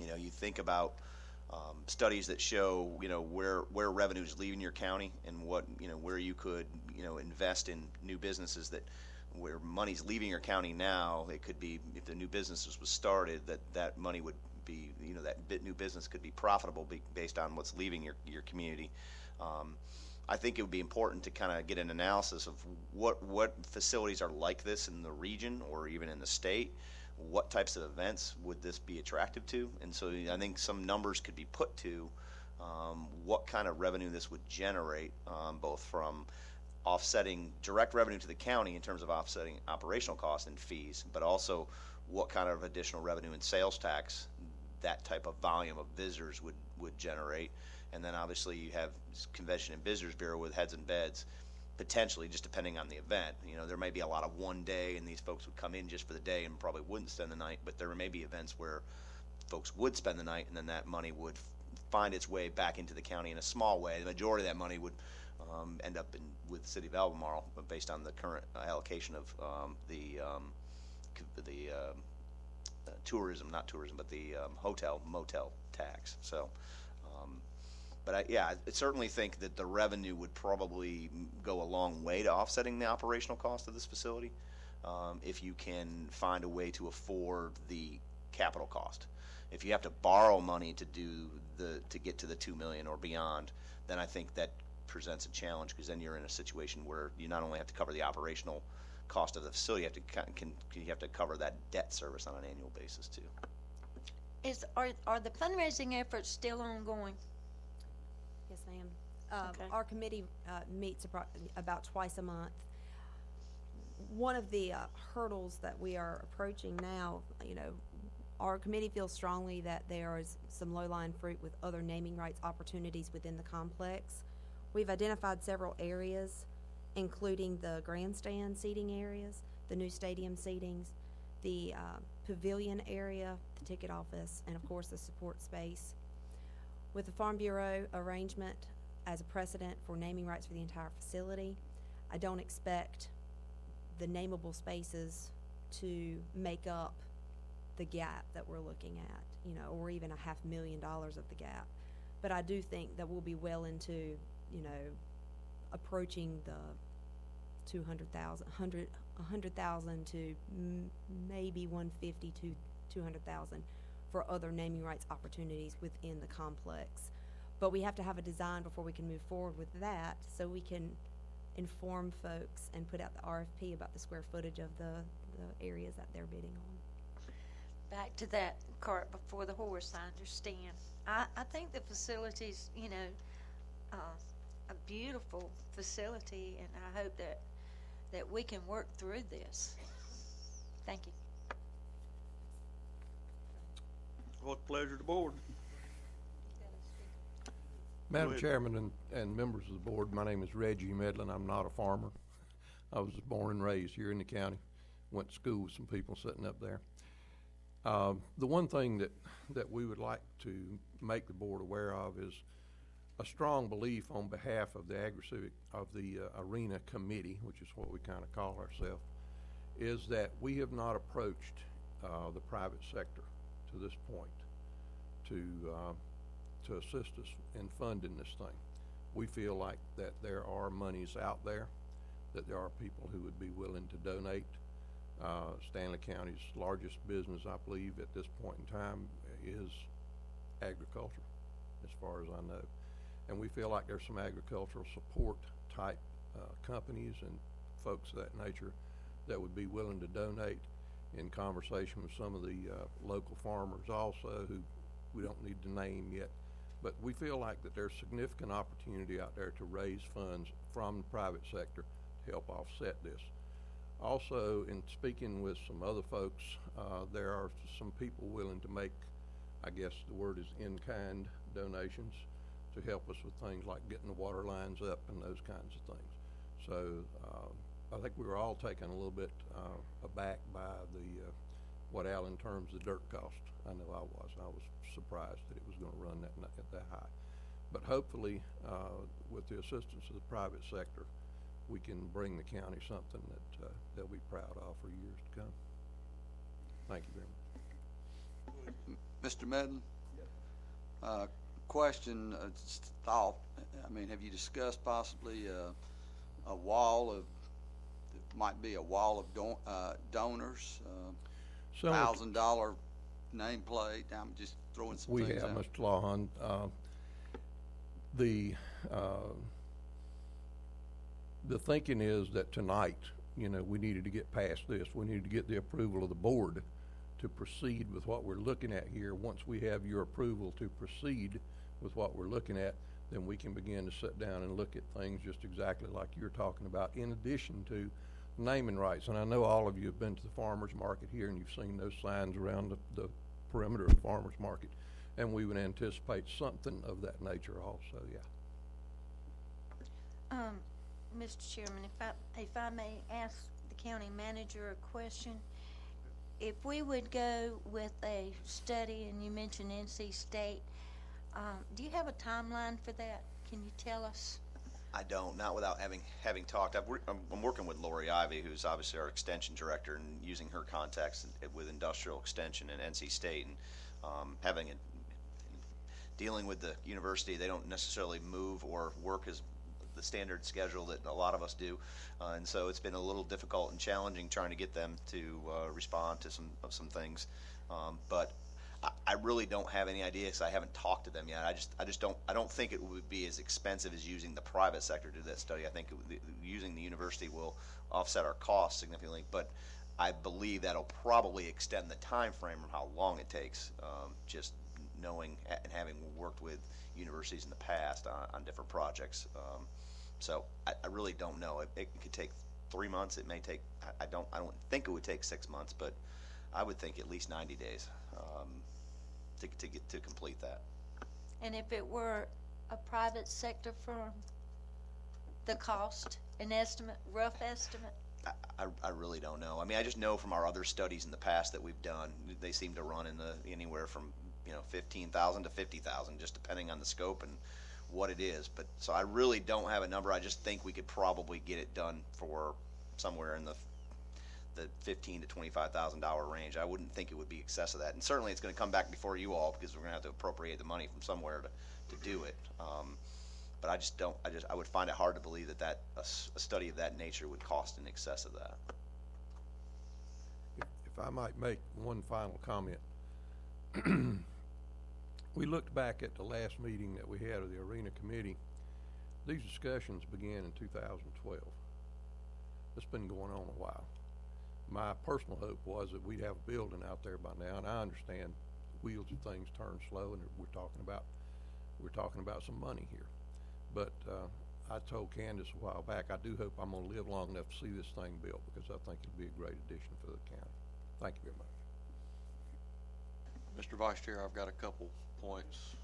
You think about studies that show, where revenue is leaving your county and what, where you could, invest in new businesses where money's leaving your county now. It could be, if the new businesses was started, that money would be, that new business could be profitable based on what's leaving your community. I think it would be important to kind of get an analysis of what facilities are like this in the region or even in the state. What types of events would this be attractive to? And so I think some numbers could be put to what kind of revenue this would generate, both from offsetting direct revenue to the county in terms of offsetting operational costs and fees, but also what kind of additional revenue and sales tax that type of volume of visitors would generate. And then obviously you have Convention and Visitors Bureau with heads and beds, potentially, just depending on the event. There may be a lot of one day and these folks would come in just for the day and probably wouldn't spend the night, but there may be events where folks would spend the night and then that money would find its way back into the county in a small way. The majority of that money would end up with the city of Albemarle, based on the current allocation of the hotel motel tax. So, but I certainly think that the revenue would probably go a long way to offsetting the operational cost of this facility, if you can find a way to afford the capital cost. If you have to borrow money to get to the $2 million or beyond, then I think that presents a challenge, because then you're in a situation where you not only have to cover the operational cost of the facility, you have to cover that debt service on an annual basis too. Are the fundraising efforts still ongoing? Yes, ma'am. Okay. Our committee meets about twice a month. One of the hurdles that we are approaching now, our committee feels strongly that there is some low-lying fruit with other naming rights opportunities within the complex. We've identified several areas, including the grandstand seating areas, the new stadium seatings, the pavilion area, the ticket office, and of course the support space. With the Farm Bureau arrangement as a precedent for naming rights for the entire facility, I don't expect the nameable spaces to make up the gap that we're looking at, or even $500,000 of the gap. But I do think that we'll be well into, approaching the 100,000 to maybe 150 to 200,000 for other naming rights opportunities within the complex. But we have to have a design before we can move forward with that, so we can inform folks and put out the RFP about the square footage of the areas that they're bidding on. Back to that cart before the horse, I understand. I think the facility's, a beautiful facility, and I hope that we can work through this. Thank you. What pleasure of the board. Madam ahead. Chairman and members of the board, my name is Reggie Medlin. I'm not a farmer. I was born and raised here in the county. Went to school with some people sitting up there. The one thing that we would like to make the board aware of is a strong belief on behalf of the Arena Committee, which is what we kind of call ourselves, is that we have not approached the private sector to this point to assist us in funding this thing. We feel like that there are monies out there, that there are people who would be willing to donate. Stanley County's largest business, I believe, at this point in time is agriculture, as far as I know. And we feel like there's some agricultural support type companies and folks of that nature that would be willing to donate, in conversation with some of the local farmers also, who we don't need to name yet. But we feel like that there's significant opportunity out there to raise funds from the private sector to help offset this. Also, in speaking with some other folks, there are some people willing to make, I guess the word is in-kind donations to help us with things like getting the water lines up and those kinds of things. So I think we were all taken a little bit aback by the what Alan terms the dirt cost. I know I was surprised that it was going to run that high. But hopefully, with the assistance of the private sector, we can bring the county something that they'll be proud of for years to come. Thank you very much. Mr. Medlin? Question, thought, I mean, have you discussed possibly a wall of, it might be a wall of donors, $1,000 nameplate? I'm just throwing some we things have, out. Mr. Lawhon. The thinking is that tonight, you know, we needed to get past this. We needed to get the approval of the board to proceed with what we're looking at here. Once we have your approval to proceed with what we're looking at, then we can begin to sit down and look at things just exactly like you're talking about, in addition to naming rights. And I know all of you have been to the farmer's market here, and you've seen those signs around the perimeter of the farmer's market, and we would anticipate something of that nature also, yeah. Mr. Chairman, if I may ask the county manager a question. If we would go with a study, and you mentioned NC State, do you have a timeline for that? Can you tell us? I don't, not without having talked. I'm working with Lori Ivy, who's obviously our extension director, and using her contacts with industrial extension and NC State, and dealing with the university. They don't necessarily move or work as the standard schedule that a lot of us do, and so it's been a little difficult and challenging trying to get them to respond to some things. But I really don't have any idea, because I haven't talked to them yet. I don't think it would be as expensive as using the private sector to do that study. I think using the university will offset our costs significantly, but I believe that'll probably extend the time frame of how long it takes, just knowing and having worked with universities in the past on different projects. So I really don't know. It could take 3 months. It may take, I don't think it would take 6 months, but I would think at least 90 days to complete that. And if it were a private sector firm, the cost, an estimate, rough estimate? I really don't know. I mean, I just know from our other studies in the past that we've done, they seem to run in anywhere from $15,000 to $50,000, just depending on the scope and what it is. But so I really don't have a number. I just think we could probably get it done for somewhere in the $15,000 to $25,000 range. I wouldn't think it would be excess of that, and certainly it's going to come back before you all, because we're going to have to appropriate the money from somewhere to do it. But I would find it hard to believe that a study of that nature would cost in excess of that. If I might make one final comment. We looked back at the last meeting that we had of the Arena Committee. These discussions began in 2012. It's been going on a while. My personal hope was that we'd have a building out there by now, and I understand wheels of things turn slow, and we're talking about some money here. But I told Candace a while back, I do hope I'm going to live long enough to see this thing built, because I think it'll be a great addition for the county. Thank you very much. Mr. Vice Chair, I've got a couple points.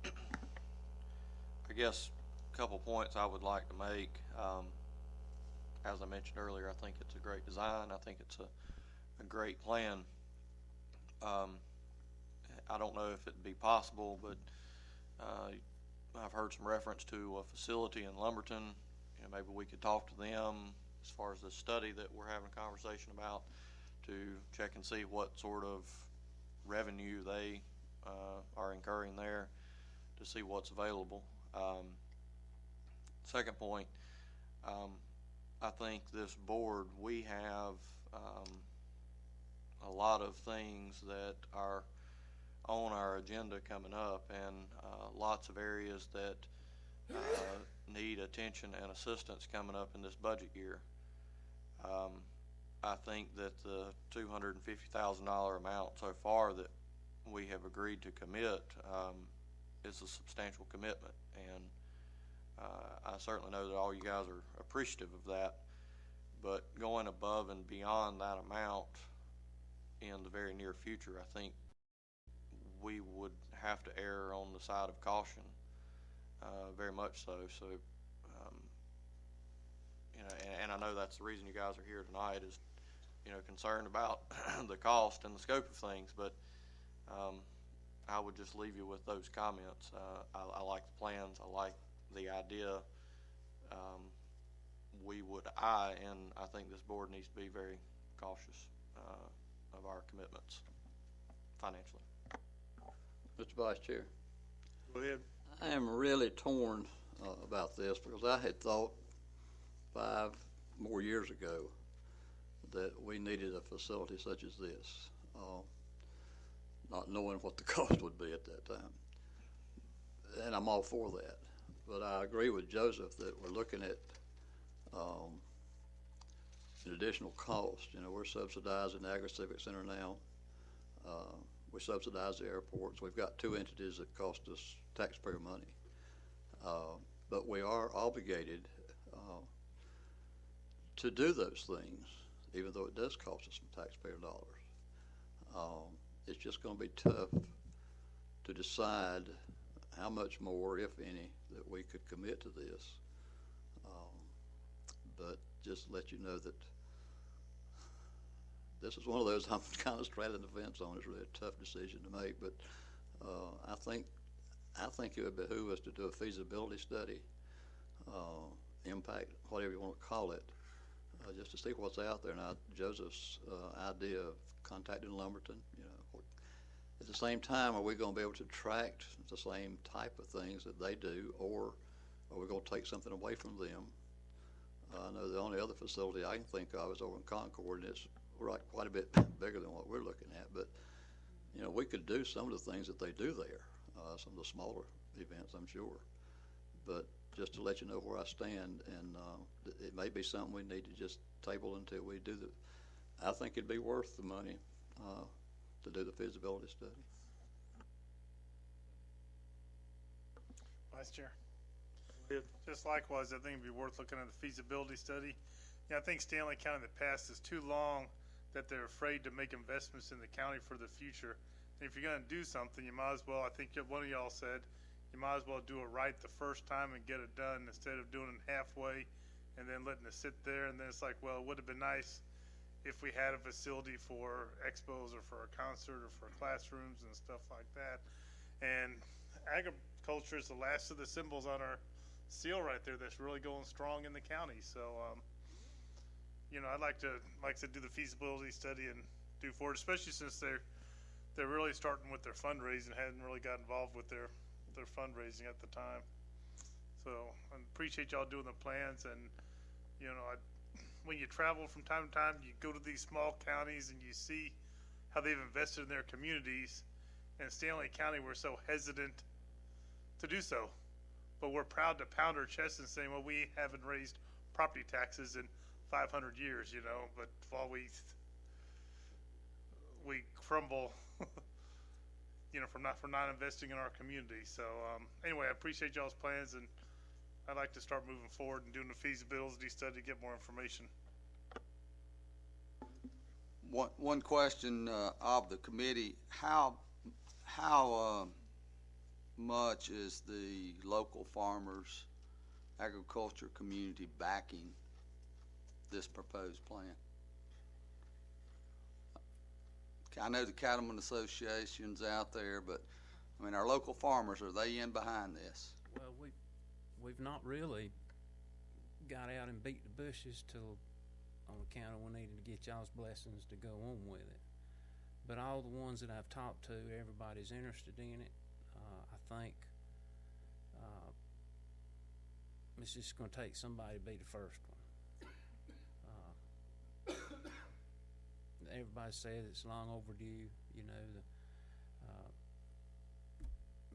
I guess a couple points I would like to make. As I mentioned earlier, I think it's a great design. I think it's a great plan. I don't know if it'd be possible, but I've heard some reference to a facility in Lumberton. Maybe we could talk to them as far as the study that we're having a conversation about, to check and see what sort of revenue they are incurring there, to see what's available. Second point, I think this board, we have a lot of things that are on our agenda coming up, and lots of areas that need attention and assistance coming up in this budget year. I think that the $250,000 amount so far that we have agreed to commit is a substantial commitment, and I certainly know that all you guys are appreciative of that, but going above and beyond that amount in the very near future, I think we would have to err on the side of caution, very much so. So, you know, and I know that's the reason you guys are here tonight is, you know, concerned about the cost and the scope of things, but I would just leave you with those comments. I like the plans. I like the idea. And I think this board needs to be very cautious of our commitments financially. Mr. Vice Chair. Go ahead. I am really torn about this because I had thought 5 more years ago that we needed a facility such as this, not knowing what the cost would be at that time. And I'm all for that. But I agree with Joseph that we're looking at an additional cost. You know, we're subsidizing the Agri-Civic Center now. We subsidize the airports. We've got 2 entities that cost us taxpayer money. But we are obligated to do those things, even though it does cost us some taxpayer dollars. It's just going to be tough to decide how much more, if any, that we could commit to this. But just to let you know that this is one of those I'm kind of straddling the fence on. It's really a tough decision to make, but I think it would behoove us to do a feasibility study, impact, whatever you want to call it, just to see what's out there. Now, Joseph's idea of contacting Lumberton, you know, at the same time, are we going to be able to attract the same type of things that they do, or are we going to take something away from them? I know the only other facility I can think of is over in Concord, and it's quite a bit bigger than what we're looking at. But, you know, we could do some of the things that they do there, some of the smaller events, I'm sure. But just to let you know where I stand, and it may be something we need to just table until we do I think it'd be worth the money to do the feasibility study. Vice Chair. Just likewise, I think it'd be worth looking at the feasibility study. Yeah, I think Stanley County in the past is too long that they're afraid to make investments in the county for the future. And if you're going to do something, you might as well, I think one of y'all said, you might as well do it right the first time and get it done instead of doing it halfway and then letting it sit there. And then it's like, well, it would have been nice if we had a facility for expos or for a concert or for classrooms and stuff like that. And agriculture is the last of the symbols on our seal right there that's really going strong in the county. So, you know, I'd like to do the feasibility study and do forward, especially since they're really starting with their fundraising, hadn't really got involved with their fundraising at the time. So I appreciate y'all doing the plans, and you know, when you travel from time to time, you go to these small counties and you see how they've invested in their communities. And Stanley County, we're so hesitant to do so, but we're proud to pound our chests and say, well, we haven't raised property taxes in 500 years, you know, but while we crumble, you know, for not investing in our community. So anyway, I appreciate y'all's plans, and I'd like to start moving forward and doing the feasibility study to get more information. One question of the committee: how much is the local farmers, agriculture community backing this proposed plan? I know the Cattlemen Association's out there, but I mean, our local farmers, are they in behind this? Well, we've not really got out and beat the bushes till on account of we needed to get y'all's blessings to go on with it. But all the ones that I've talked to, everybody's interested in it. I think it's just going to take somebody to be the first one. everybody said it's long overdue, you know,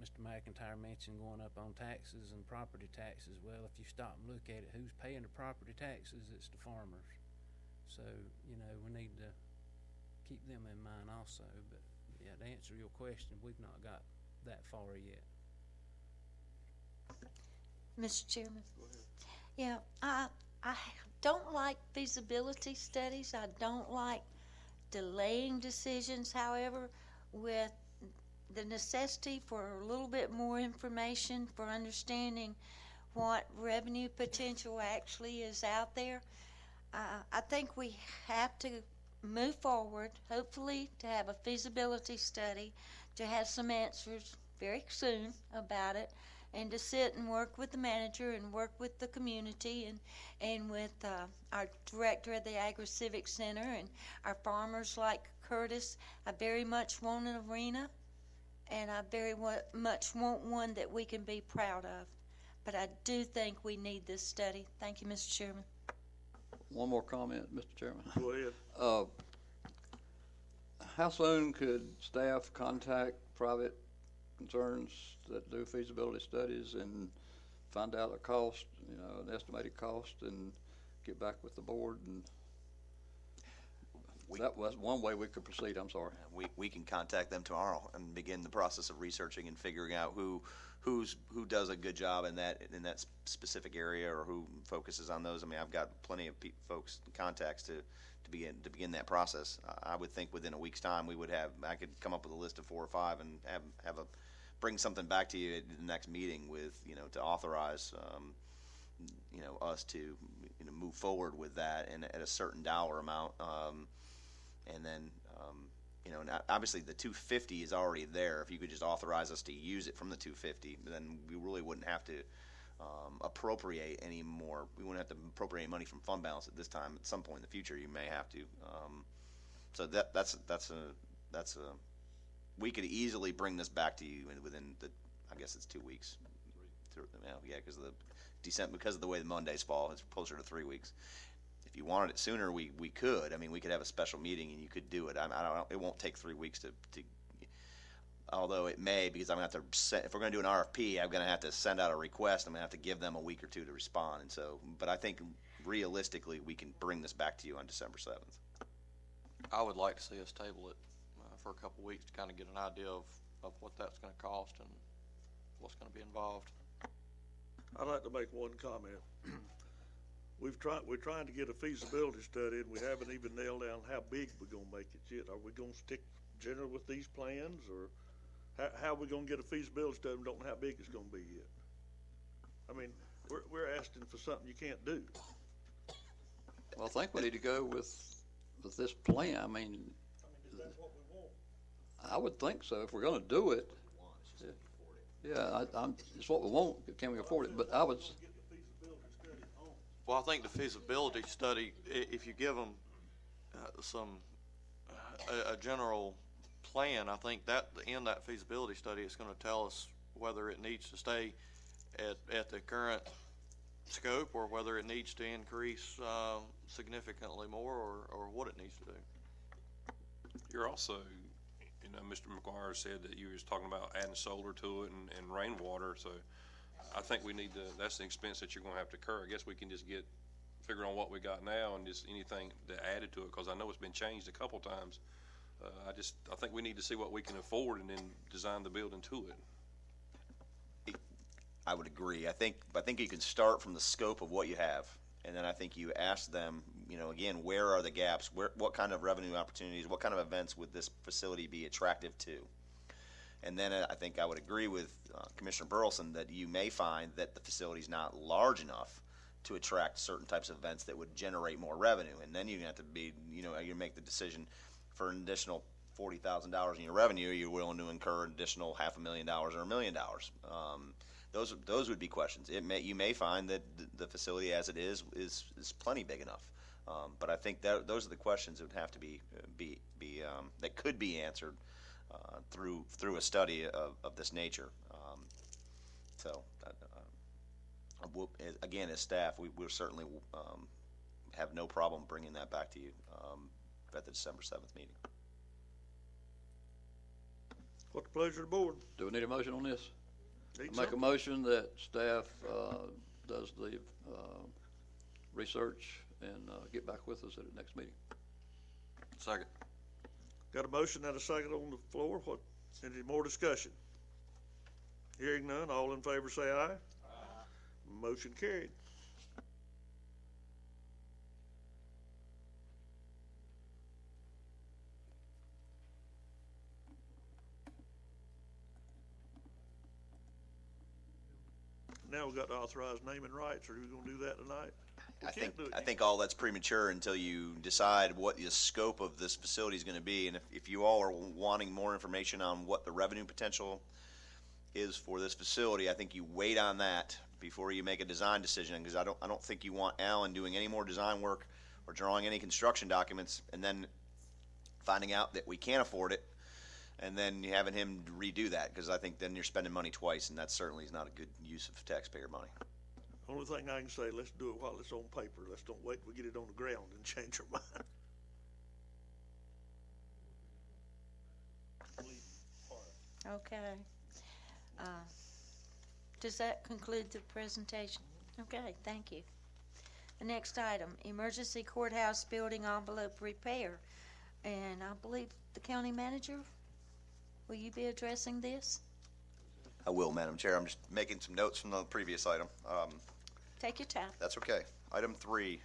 Mr. McIntyre mentioned going up on taxes and property taxes. Well, if you stop and look at it, who's paying the property taxes? It's the farmers. So, you know, we need to keep them in mind also. But, yeah, to answer your question, we've not got that far yet. Mr. Chairman? Go ahead. Yeah, I don't like feasibility studies. I don't like delaying decisions. However, with the necessity for a little bit more information for understanding what revenue potential actually is out there, I think we have to move forward, hopefully to have a feasibility study, to have some answers very soon about it, and to sit and work with the manager and work with the community and with our director of the Agri-Civic Center and our farmers like Curtis. I very much want an arena, and I very much want one that we can be proud of. But I do think we need this study. Thank you, Mr. Chairman. One more comment, Mr. Chairman. Go ahead. How soon could staff contact private concerns that do feasibility studies and find out a cost, you know, an estimated cost, and get back with the board? And that was one way we could proceed. I'm sorry. We can contact them tomorrow and begin the process of researching and figuring out who does a good job in that specific area, or who focuses on those. I mean, I've got plenty of folks contacts to begin that process. I would think within a week's time I could come up with a list of 4 or 5 and bring something back to you at the next meeting with, you know, to authorize us to, you know, move forward with that and at a certain dollar amount. And then, you know, and obviously the 250 is already there. If you could just authorize us to use it from the 250, then we really wouldn't have to appropriate any more. We wouldn't have to appropriate money from fund balance at this time. At some point in the future, you may have to. So that's a we could easily bring this back to you within I guess it's 2 weeks. Yeah, because of the way the Mondays fall, it's closer to 3 weeks. If you wanted it sooner, we could. I mean, we could have a special meeting and you could do it. I don't. It won't take 3 weeks to. Although it may, because I'm gonna have to. If we're gonna do an RFP, I'm gonna have to send out a request. I'm gonna have to give them a week or 2 to respond. And so, but I think realistically, we can bring this back to you on December 7th. I would like to see us table it for a couple weeks to kind of get an idea of what that's going to cost and what's going to be involved. I'd like to make one comment. We're trying to get a feasibility study, and we haven't even nailed down how big we're going to make it yet. Are we going to stick general with these plans, or how are we going to get a feasibility study and don't know how big it's going to be yet? I mean, we're asking for something you can't do. Well, I think we need to go with this plan. I mean, is that what we want? I would think so. If we're going to do it, yeah, it's what we want. Can we afford it? But I would. Well, I think the feasibility study, if you give them a general plan, I think that in that feasibility study, it's going to tell us whether it needs to stay at the current scope or whether it needs to increase significantly more, or what it needs to do. You're also, you know, Mr. McGuire said that you was talking about adding solar to it and rainwater, so I think we need to, that's the expense that you're going to have to incur. I guess we can just figure on what we got now and just anything that added to it, because I know it's been changed a couple times. I think we need to see what we can afford and then design the building to it. I would agree. I think you can start from the scope of what you have, and then I think you ask them, you know, again, where are the gaps? What kind of revenue opportunities? What kind of events would this facility be attractive to? And then I think I would agree with Commissioner Burleson that you may find that the facility is not large enough to attract certain types of events that would generate more revenue, and then you have to be, you know, you make the decision for an additional $40,000 in your revenue. Are you willing to incur an additional $500,000 or $1 million? Those would be questions. You may find that the facility as it is plenty big enough, but I think that those are the questions that would have to be that could be answered through a study of this nature. Again, as staff, we'll certainly have no problem bringing that back to you. at the December 7th meeting. What's the pleasure of the board? Do we need a motion on this? Need I make a something? motion that staff, does the, research and, get back with us at the next meeting. Second. Got a motion and a second on the floor. What, any more discussion? Hearing none, all in favor say aye. Aye. Motion carried. Now we got to authorize naming rights, or are we gonna do that tonight? We can't do it. I think all that's premature until you decide what the scope of this facility is gonna be, and if you all are wanting more information on what the revenue potential is for this facility, I think you wait on that before you make a design decision, because I don't think you want Alan doing any more design work or drawing any construction documents, and then finding out that we can't afford it, and then having him redo that, because I think then you're spending money twice, and that certainly is not a good use of taxpayer money. Only thing I can say, let's do it while it's on paper. Let's don't wait till we get it on the ground and change our mind. Okay. Does that conclude the presentation? Okay, thank you. The next item, emergency courthouse building envelope repair. And I believe the county manager, will you be addressing this? I will, Madam Chair. I'm just making some notes from the previous item. Take your time. That's okay. Item 3,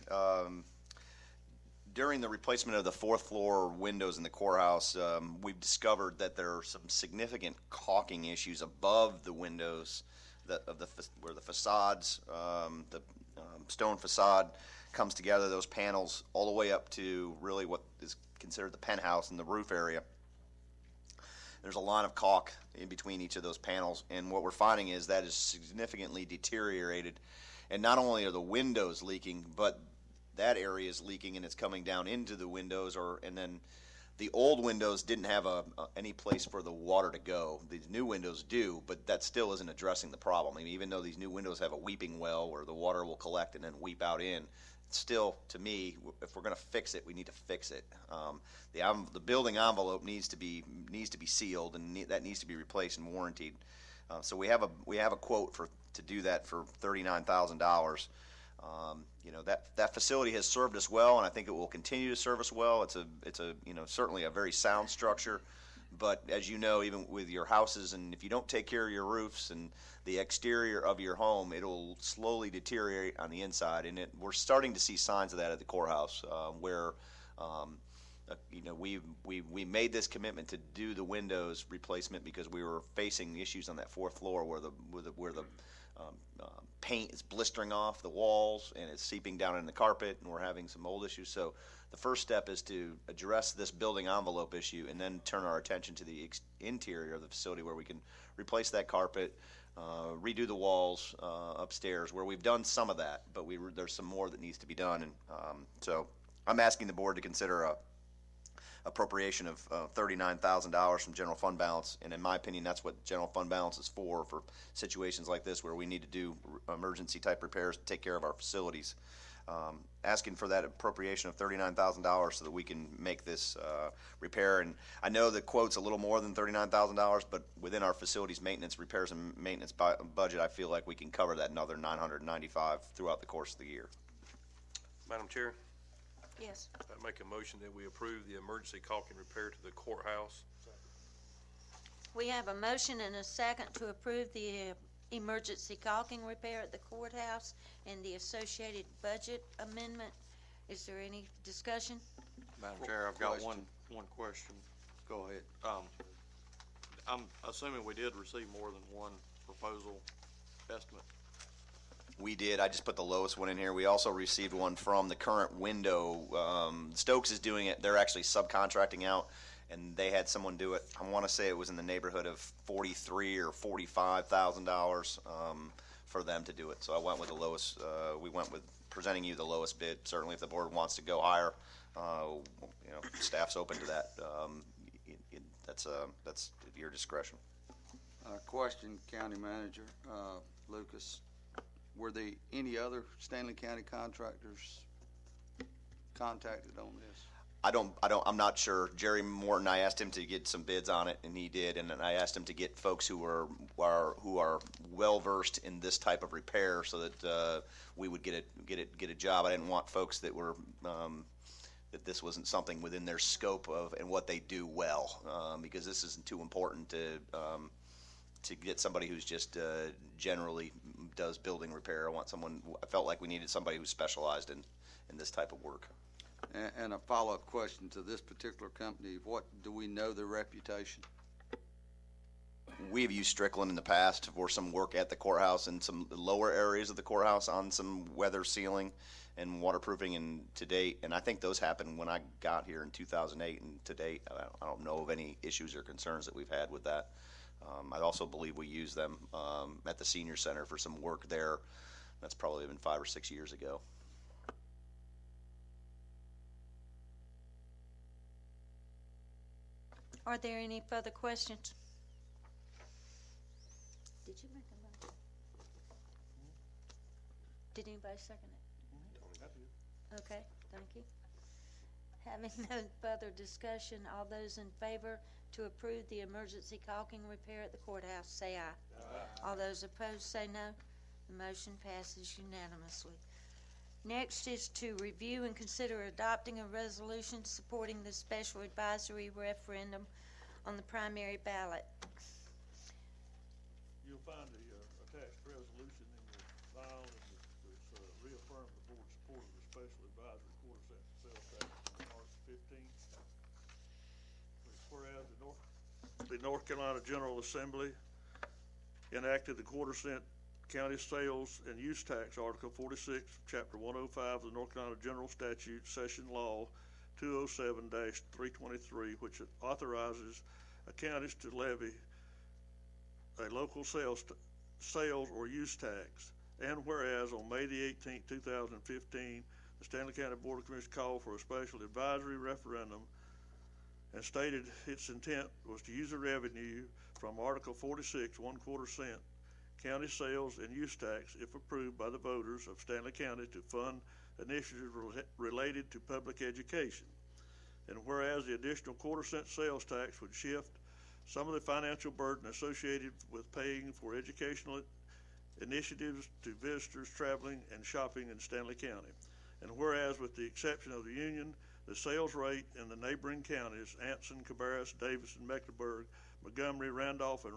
during the replacement of the 4th floor windows in the courthouse, we've discovered that there are some significant caulking issues above the windows where the facades, the stone facade comes together, those panels, all the way up to really what is considered the penthouse in the roof area. There's a line of caulk in between each of those panels, and what we're finding is that is significantly deteriorated. And not only are the windows leaking, but that area is leaking and it's coming down into the windows, and then the old windows didn't have any place for the water to go. These new windows do, but that still isn't addressing the problem. I mean, even though these new windows have a weeping well where the water will collect and then weep out in, still, to me, if we're going to fix it, we need to fix it. The building envelope needs to be sealed, and that needs to be replaced and warranted. So we have a quote to do that for $39,000. That facility has served us well, and I think it will continue to serve us well. It's a certainly a very sound structure, but as you know, even with your houses, and if you don't take care of your roofs and the exterior of your home, it'll slowly deteriorate on the inside, and we're starting to see signs of that at the courthouse, where we made this commitment to do the windows replacement because we were facing issues on that 4th floor where the paint is blistering off the walls and it's seeping down in the carpet, and we're having some mold issues. So the first step is to address this building envelope issue and then turn our attention to the interior of the facility where we can replace that carpet, redo the walls upstairs, where we've done some of that, but there's some more that needs to be done. And so I'm asking the board to consider a appropriation of $39,000 from general fund balance, and in my opinion, that's what general fund balance is for situations like this where we need to do emergency type repairs to take care of our facilities. Asking for that appropriation of $39,000 so that we can make this repair. And I know the quote's a little more than $39,000, but within our facilities maintenance, repairs and maintenance budget, I feel like we can cover that another $995 throughout the course of the year. Madam Chair, Yes. I make a motion that we approve the emergency caulking repair to the courthouse. We have a motion and a second to approve the emergency caulking repair at the courthouse and the associated budget amendment. Is there any discussion? Madam Chair, I've got one question. Go ahead. I'm assuming we did receive more than one proposal estimate. We did. I just put the lowest one in here. We also received one from the current window. Stokes is doing it. They're actually subcontracting out, and they had someone do it. I want to say it was in the neighborhood of $43,000 or $45,000 for them to do it. So I went with the lowest. We went with presenting you the lowest bid. Certainly, if the board wants to go higher, staff's open to that. That's at your discretion. Question, County Manager Lucas. Were there any other Stanley County contractors contacted on this? I'm not sure. Jerry Morton, I asked him to get some bids on it, and he did, and then I asked him to get folks who are well-versed in this type of repair so that, we would get a job. I didn't want folks that were, that this wasn't something within their scope of, and what they do well, because this isn't too important to get somebody who's just, generally does building repair. I felt like we needed somebody who's specialized in this type of work. And a follow-up question to this particular company, what, do we know their reputation? We have used Strickland in the past for some work at the courthouse and some lower areas of the courthouse on some weather sealing and waterproofing, and to date, and I think those happened when I got here in 2008, and to date, I don't know of any issues or concerns that we've had with that. I also believe we used them at the senior center for some work there. That's probably been 5 or 6 years ago. Are there any further questions? Did you make a motion? Did anybody second it? Okay, thank you. Having no further discussion, all those in favor to approve the emergency caulking repair at the courthouse, say aye. Aye. All those opposed, say no. The motion passes unanimously. Next is to review and consider adopting a resolution supporting the special advisory referendum on the primary ballot. You'll find the attached resolution in your file, and it's reaffirmed the board's support of the special advisory quarter cent sales tax on March 15th. Whereas the North Carolina General Assembly enacted the quarter cent county sales and use tax, Article 46, Chapter 105 of the North Carolina General Statute, Session Law 207-323, which authorizes counties to levy a local sales or use tax. And whereas on May the 18th, 2015, the Stanley County Board of Commissioners called for a special advisory referendum and stated its intent was to use the revenue from Article 46, 1/4 cent county sales and use tax, if approved by the voters of Stanley County, to fund initiatives related to public education. And whereas the additional quarter cent sales tax would shift some of the financial burden associated with paying for educational initiatives to visitors traveling and shopping in Stanley County. And whereas, with the exception of the Union, the sales rate in the neighboring counties, Anson, Cabarrus, Davidson, Mecklenburg, Montgomery, Randolph, and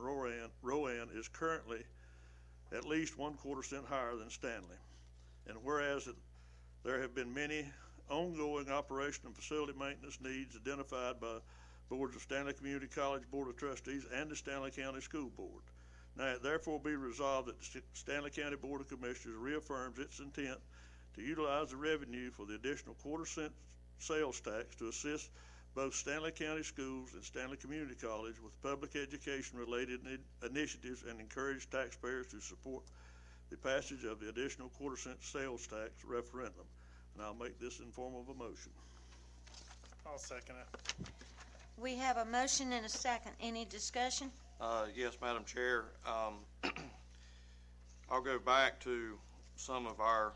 Rowan is currently at least 1/4 cent higher than Stanley. And whereas there have been many ongoing operation and facility maintenance needs identified by boards of Stanley Community College Board of Trustees and the Stanley County School Board. Now, it therefore be resolved that the Stanley County Board of Commissioners reaffirms its intent to utilize the revenue for the additional quarter cent sales tax to assist both Stanley County Schools and Stanley Community College with public education related initiatives, and encourage taxpayers to support the passage of the additional quarter cent sales tax referendum. And I'll make this in form of a motion. I'll second it. We have a motion and a second. Any discussion? Yes, Madam Chair. I'll go back to some of our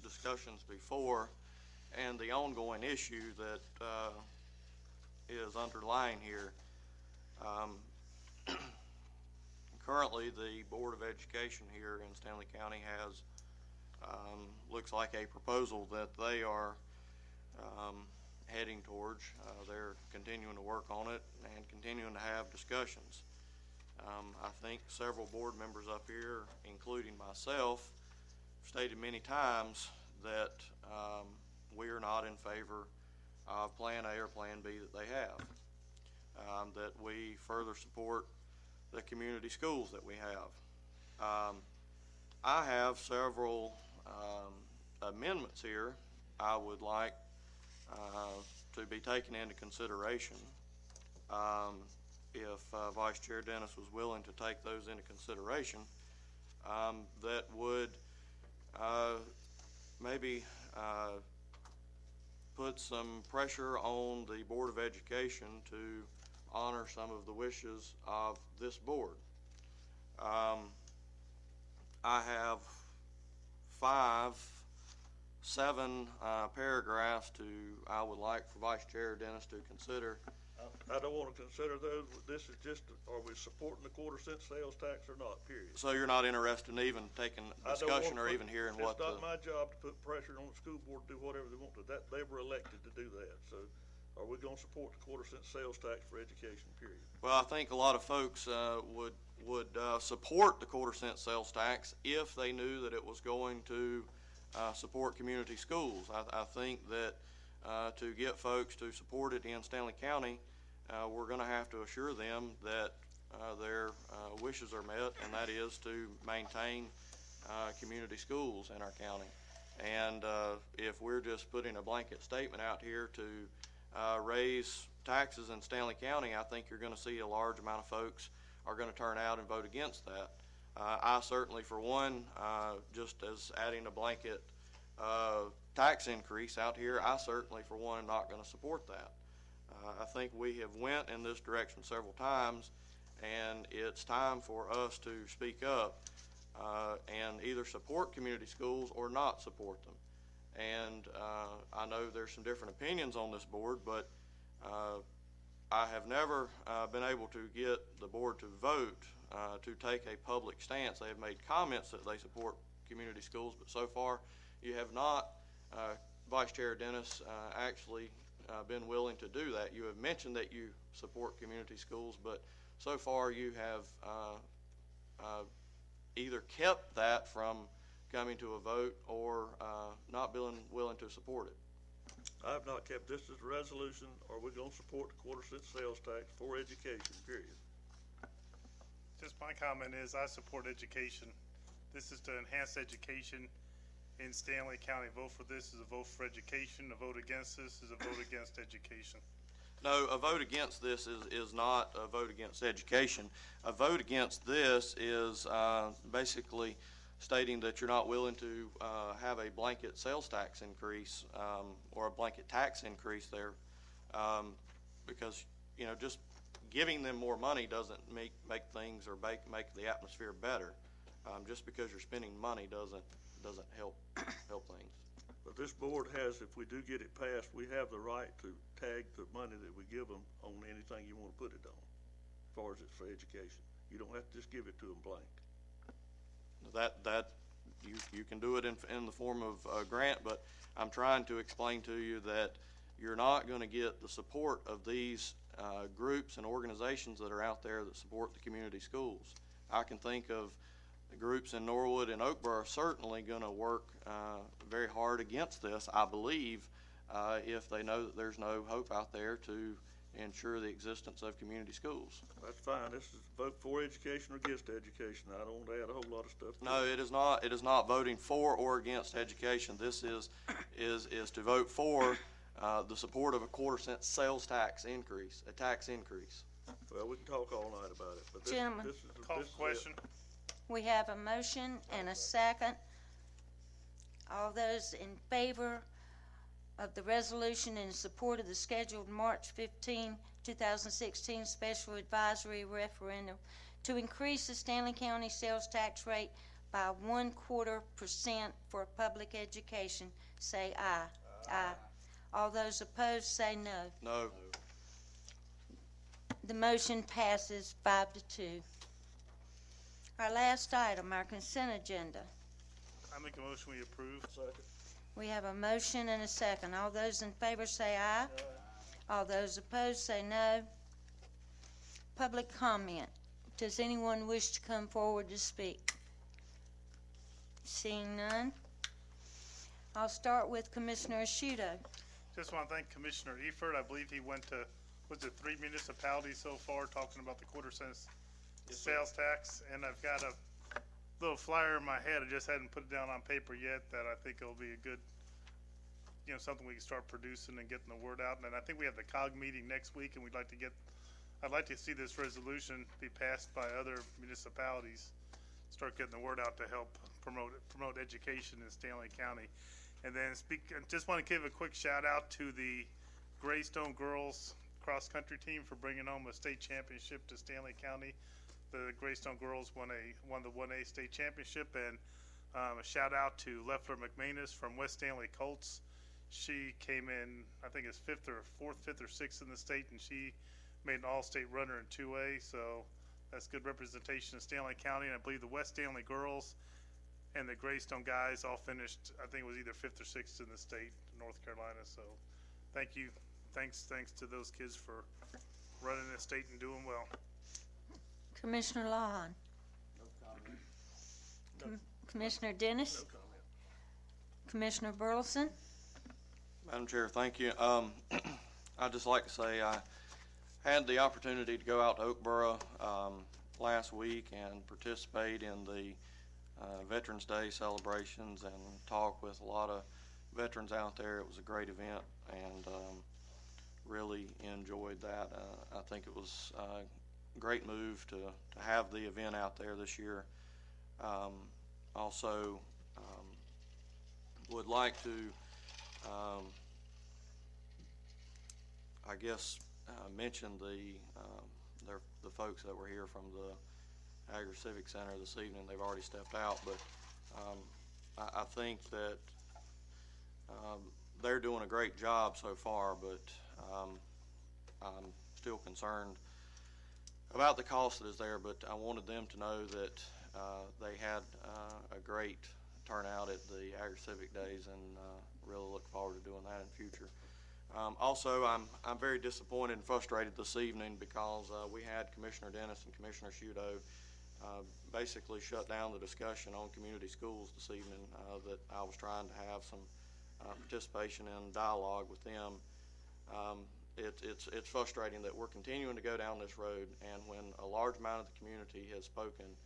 discussions before and the ongoing issue that is underlying here. Currently, the Board of Education here in Stanley County has looks like a proposal that they are heading towards. They're continuing to work on it and continuing to have discussions. I think several board members up here, including myself, stated many times that we are not in favor of Plan A or Plan B that they have, that we further support the community schools that we have. I have several amendments here I would like to be taken into consideration. If Vice Chair Dennis was willing to take those into consideration, that would maybe put some pressure on the Board of Education to honor some of the wishes of this board. I have 5 7 paragraphs I would like for Vice Chair Dennis to consider. I don't wanna consider those, this is just, are we supporting the quarter-cent sales tax or not, period? So you're not interested in even taking I don't discussion wanna or put- even hearing what It's the... not my job to put pressure on the school board to do whatever they want to, they were elected to do that, so are we gonna support the quarter-cent sales tax for education, period? Well, I think a lot of folks would support the quarter-cent sales tax if they knew that it was going to support community schools. I think that to get folks to support it in Stanley County, we're going to have to assure them that their wishes are met, and that is to maintain community schools in our county. And if we're just putting a blanket statement out here to raise taxes in Stanley County, I think you're going to see a large amount of folks are going to turn out and vote against that. I certainly, for one, just as adding a blanket tax increase out here, I certainly, for one, am not going to support that. I think we have went in this direction several times, and it's time for us to speak up and either support community schools or not support them. And I know there's some different opinions on this board, but I have never been able to get the board to vote to take a public stance. They have made comments that they support community schools, but so far you have not, Vice Chair Dennis, actually been willing to do that. You have mentioned that you support community schools, but so far you have either kept that from coming to a vote or not being willing to support it. I have not kept this as a resolution, are we gonna support the quarter-cent sales tax for education, period? Just my comment is I support education. This is to enhance education in Stanley County. Vote for this is a vote for education. A vote against this is a vote against education. No, a vote against this is not a vote against education. A vote against this is basically stating that you're not willing to have a blanket sales tax increase or a blanket tax increase there, because just giving them more money doesn't make things or make the atmosphere better. Just because you're spending money doesn't help things. But this board has, if we do get it passed, we have the right to tag the money that we give them on anything you want to put it on, as far as it's for education. You don't have to just give it to them blank. That you can do it in the form of a grant, but I'm trying to explain to you that you're not going to get the support of these groups and organizations that are out there that support the community schools. I can think of the groups in Norwood and Oakboro certainly going to work very hard against this, I believe, if they know that there's no hope out there to ensure the existence of community schools. That's fine. This is vote for education or against education. I don't want to add a whole lot of stuff to No, it. it is not. It is not voting for or against education. This is to vote for the support of a quarter-cent sales tax increase, a tax increase. Well, we can talk all night about it, but this Gentlemen. is Call this the is question. We have a motion and a second. All those in favor of the resolution in support of the scheduled March 15, 2016 special advisory referendum to increase the Stanley County sales tax rate by 1/4% for public education, say aye. Aye. All those opposed say no. No. The motion passes 5-2. Our last item, our consent agenda. I make a motion we approve. Second. We have a motion and a second. All those in favor say aye. All those opposed say no. Public comment. Does anyone wish to come forward to speak? Seeing none, I'll start with Commissioner Ashudo. Just want to thank Commissioner Eford. I believe he went to, was it 3 municipalities so far talking about the quarter-cent sales tax? And I've got a little flyer in my head. I just hadn't put it down on paper yet that I think it'll be a good, something we can start producing and getting the word out. And I think we have the COG meeting next week, and I'd like to see this resolution be passed by other municipalities, start getting the word out to help promote education in Stanley County. And then just want to give a quick shout out to the Greystone girls cross country team for bringing home a state championship to Stanley County. The Greystone girls won the 1A state championship, and A shout out to Leffler McManus from West Stanley Colts. She came in, I think it's fifth or sixth in the state, and she made an all-state runner in 2A. So that's good representation of Stanley County. And I believe the West Stanley girls and the Greystone guys all finished, I think it was either fifth or sixth in the state, North Carolina. So thank you. Thanks to those kids for running the state and doing well. Commissioner Lawhon. Commissioner Dennis. Commissioner Burleson. Madam Chair, thank you. I'd just like to say I had the opportunity to go out to Oakboro last week and participate in the Veterans Day celebrations and talk with a lot of veterans out there. It was a great event, and really enjoyed that. I think it was a great move to have the event out there this year. Also, would like to, I guess, mention the folks that were here from the Agri Civic Center this evening. They've already stepped out, but I think that they're doing a great job so far, but I'm still concerned about the cost that is there. But I wanted them to know that they had a great turnout at the Agri Civic Days, and really look forward to doing that in the future. Also, I'm very disappointed and frustrated this evening because we had Commissioner Dennis and Commissioner Shudo basically shut down the discussion on community schools this evening that I was trying to have some participation in dialogue with them. It's frustrating that we're continuing to go down this road, and when a large amount of the community has spoken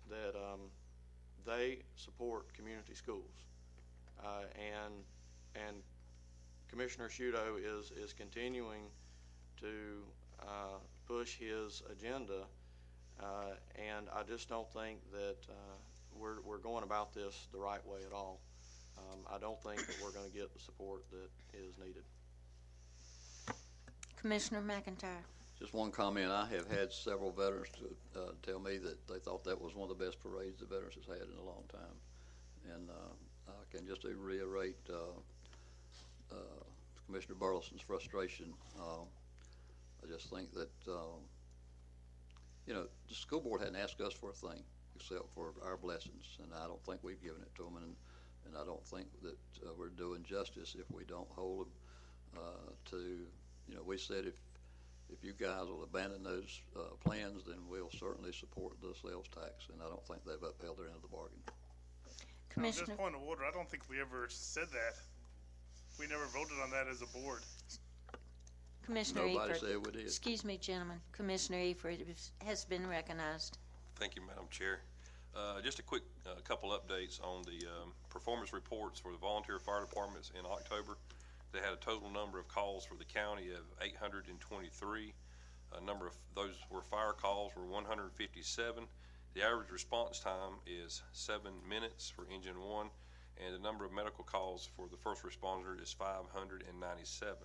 that they support community schools, and Commissioner Shudo is continuing to push his agenda, and I just don't think that we're going about this the right way at all. I don't think that we're going to get the support that is needed. Commissioner McIntyre. Just one comment. I have had several veterans to tell me that they thought that was one of the best parades the veterans has had in a long time. And I can just reiterate Commissioner Burleson's frustration. I just think that, the school board hadn't asked us for a thing except for our blessings, and I don't think we've given it to them, and I don't think that we're doing justice if we don't hold them to, we said if you guys will abandon those plans, then we'll certainly support the sales tax, and I don't think they've upheld their end of the bargain. Just point of order, I don't think we ever said that. We never voted on that as a board. Commissioner Nobody Eford. said we did. Excuse me, gentlemen. Commissioner Eford has been recognized. Thank you, Madam Chair. Just a quick couple updates on the performance reports for the volunteer fire departments in October. They had a total number of calls for the county of 823. A number of those were fire calls were 157. The average response time is 7 minutes for engine 1, and the number of medical calls for the first responder is 597.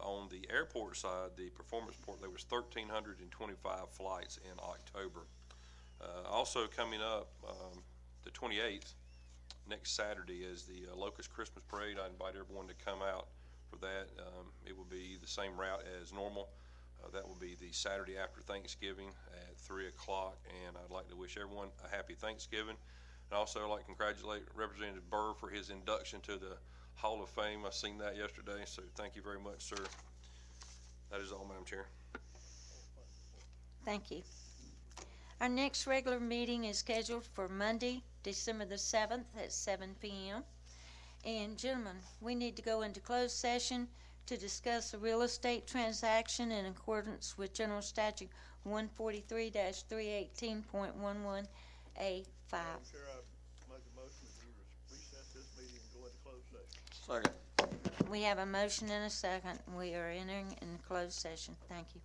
On the airport side, the performance report, there was 1,325 flights in October. Also coming up, the 28th, next Saturday, is the Locust Christmas Parade. I invite everyone to come out for that. It will be the same route as normal. That will be the Saturday after Thanksgiving at 3 o'clock, and I'd like to wish everyone a happy Thanksgiving. And also I'd like to congratulate Representative Burr for his induction to the Hall of Fame. I seen that yesterday, so thank you very much, sir. That is all, Madam Chair. Thank you. Our next regular meeting is scheduled for Monday, December the 7th at 7 p.m. And gentlemen, we need to go into closed session to discuss a real estate transaction in accordance with General Statute 143-318.11A5. Madam Chair, I make a motion that we recess this meeting and go into closed session. Second. We have a motion and a second. We are entering in closed session. Thank you.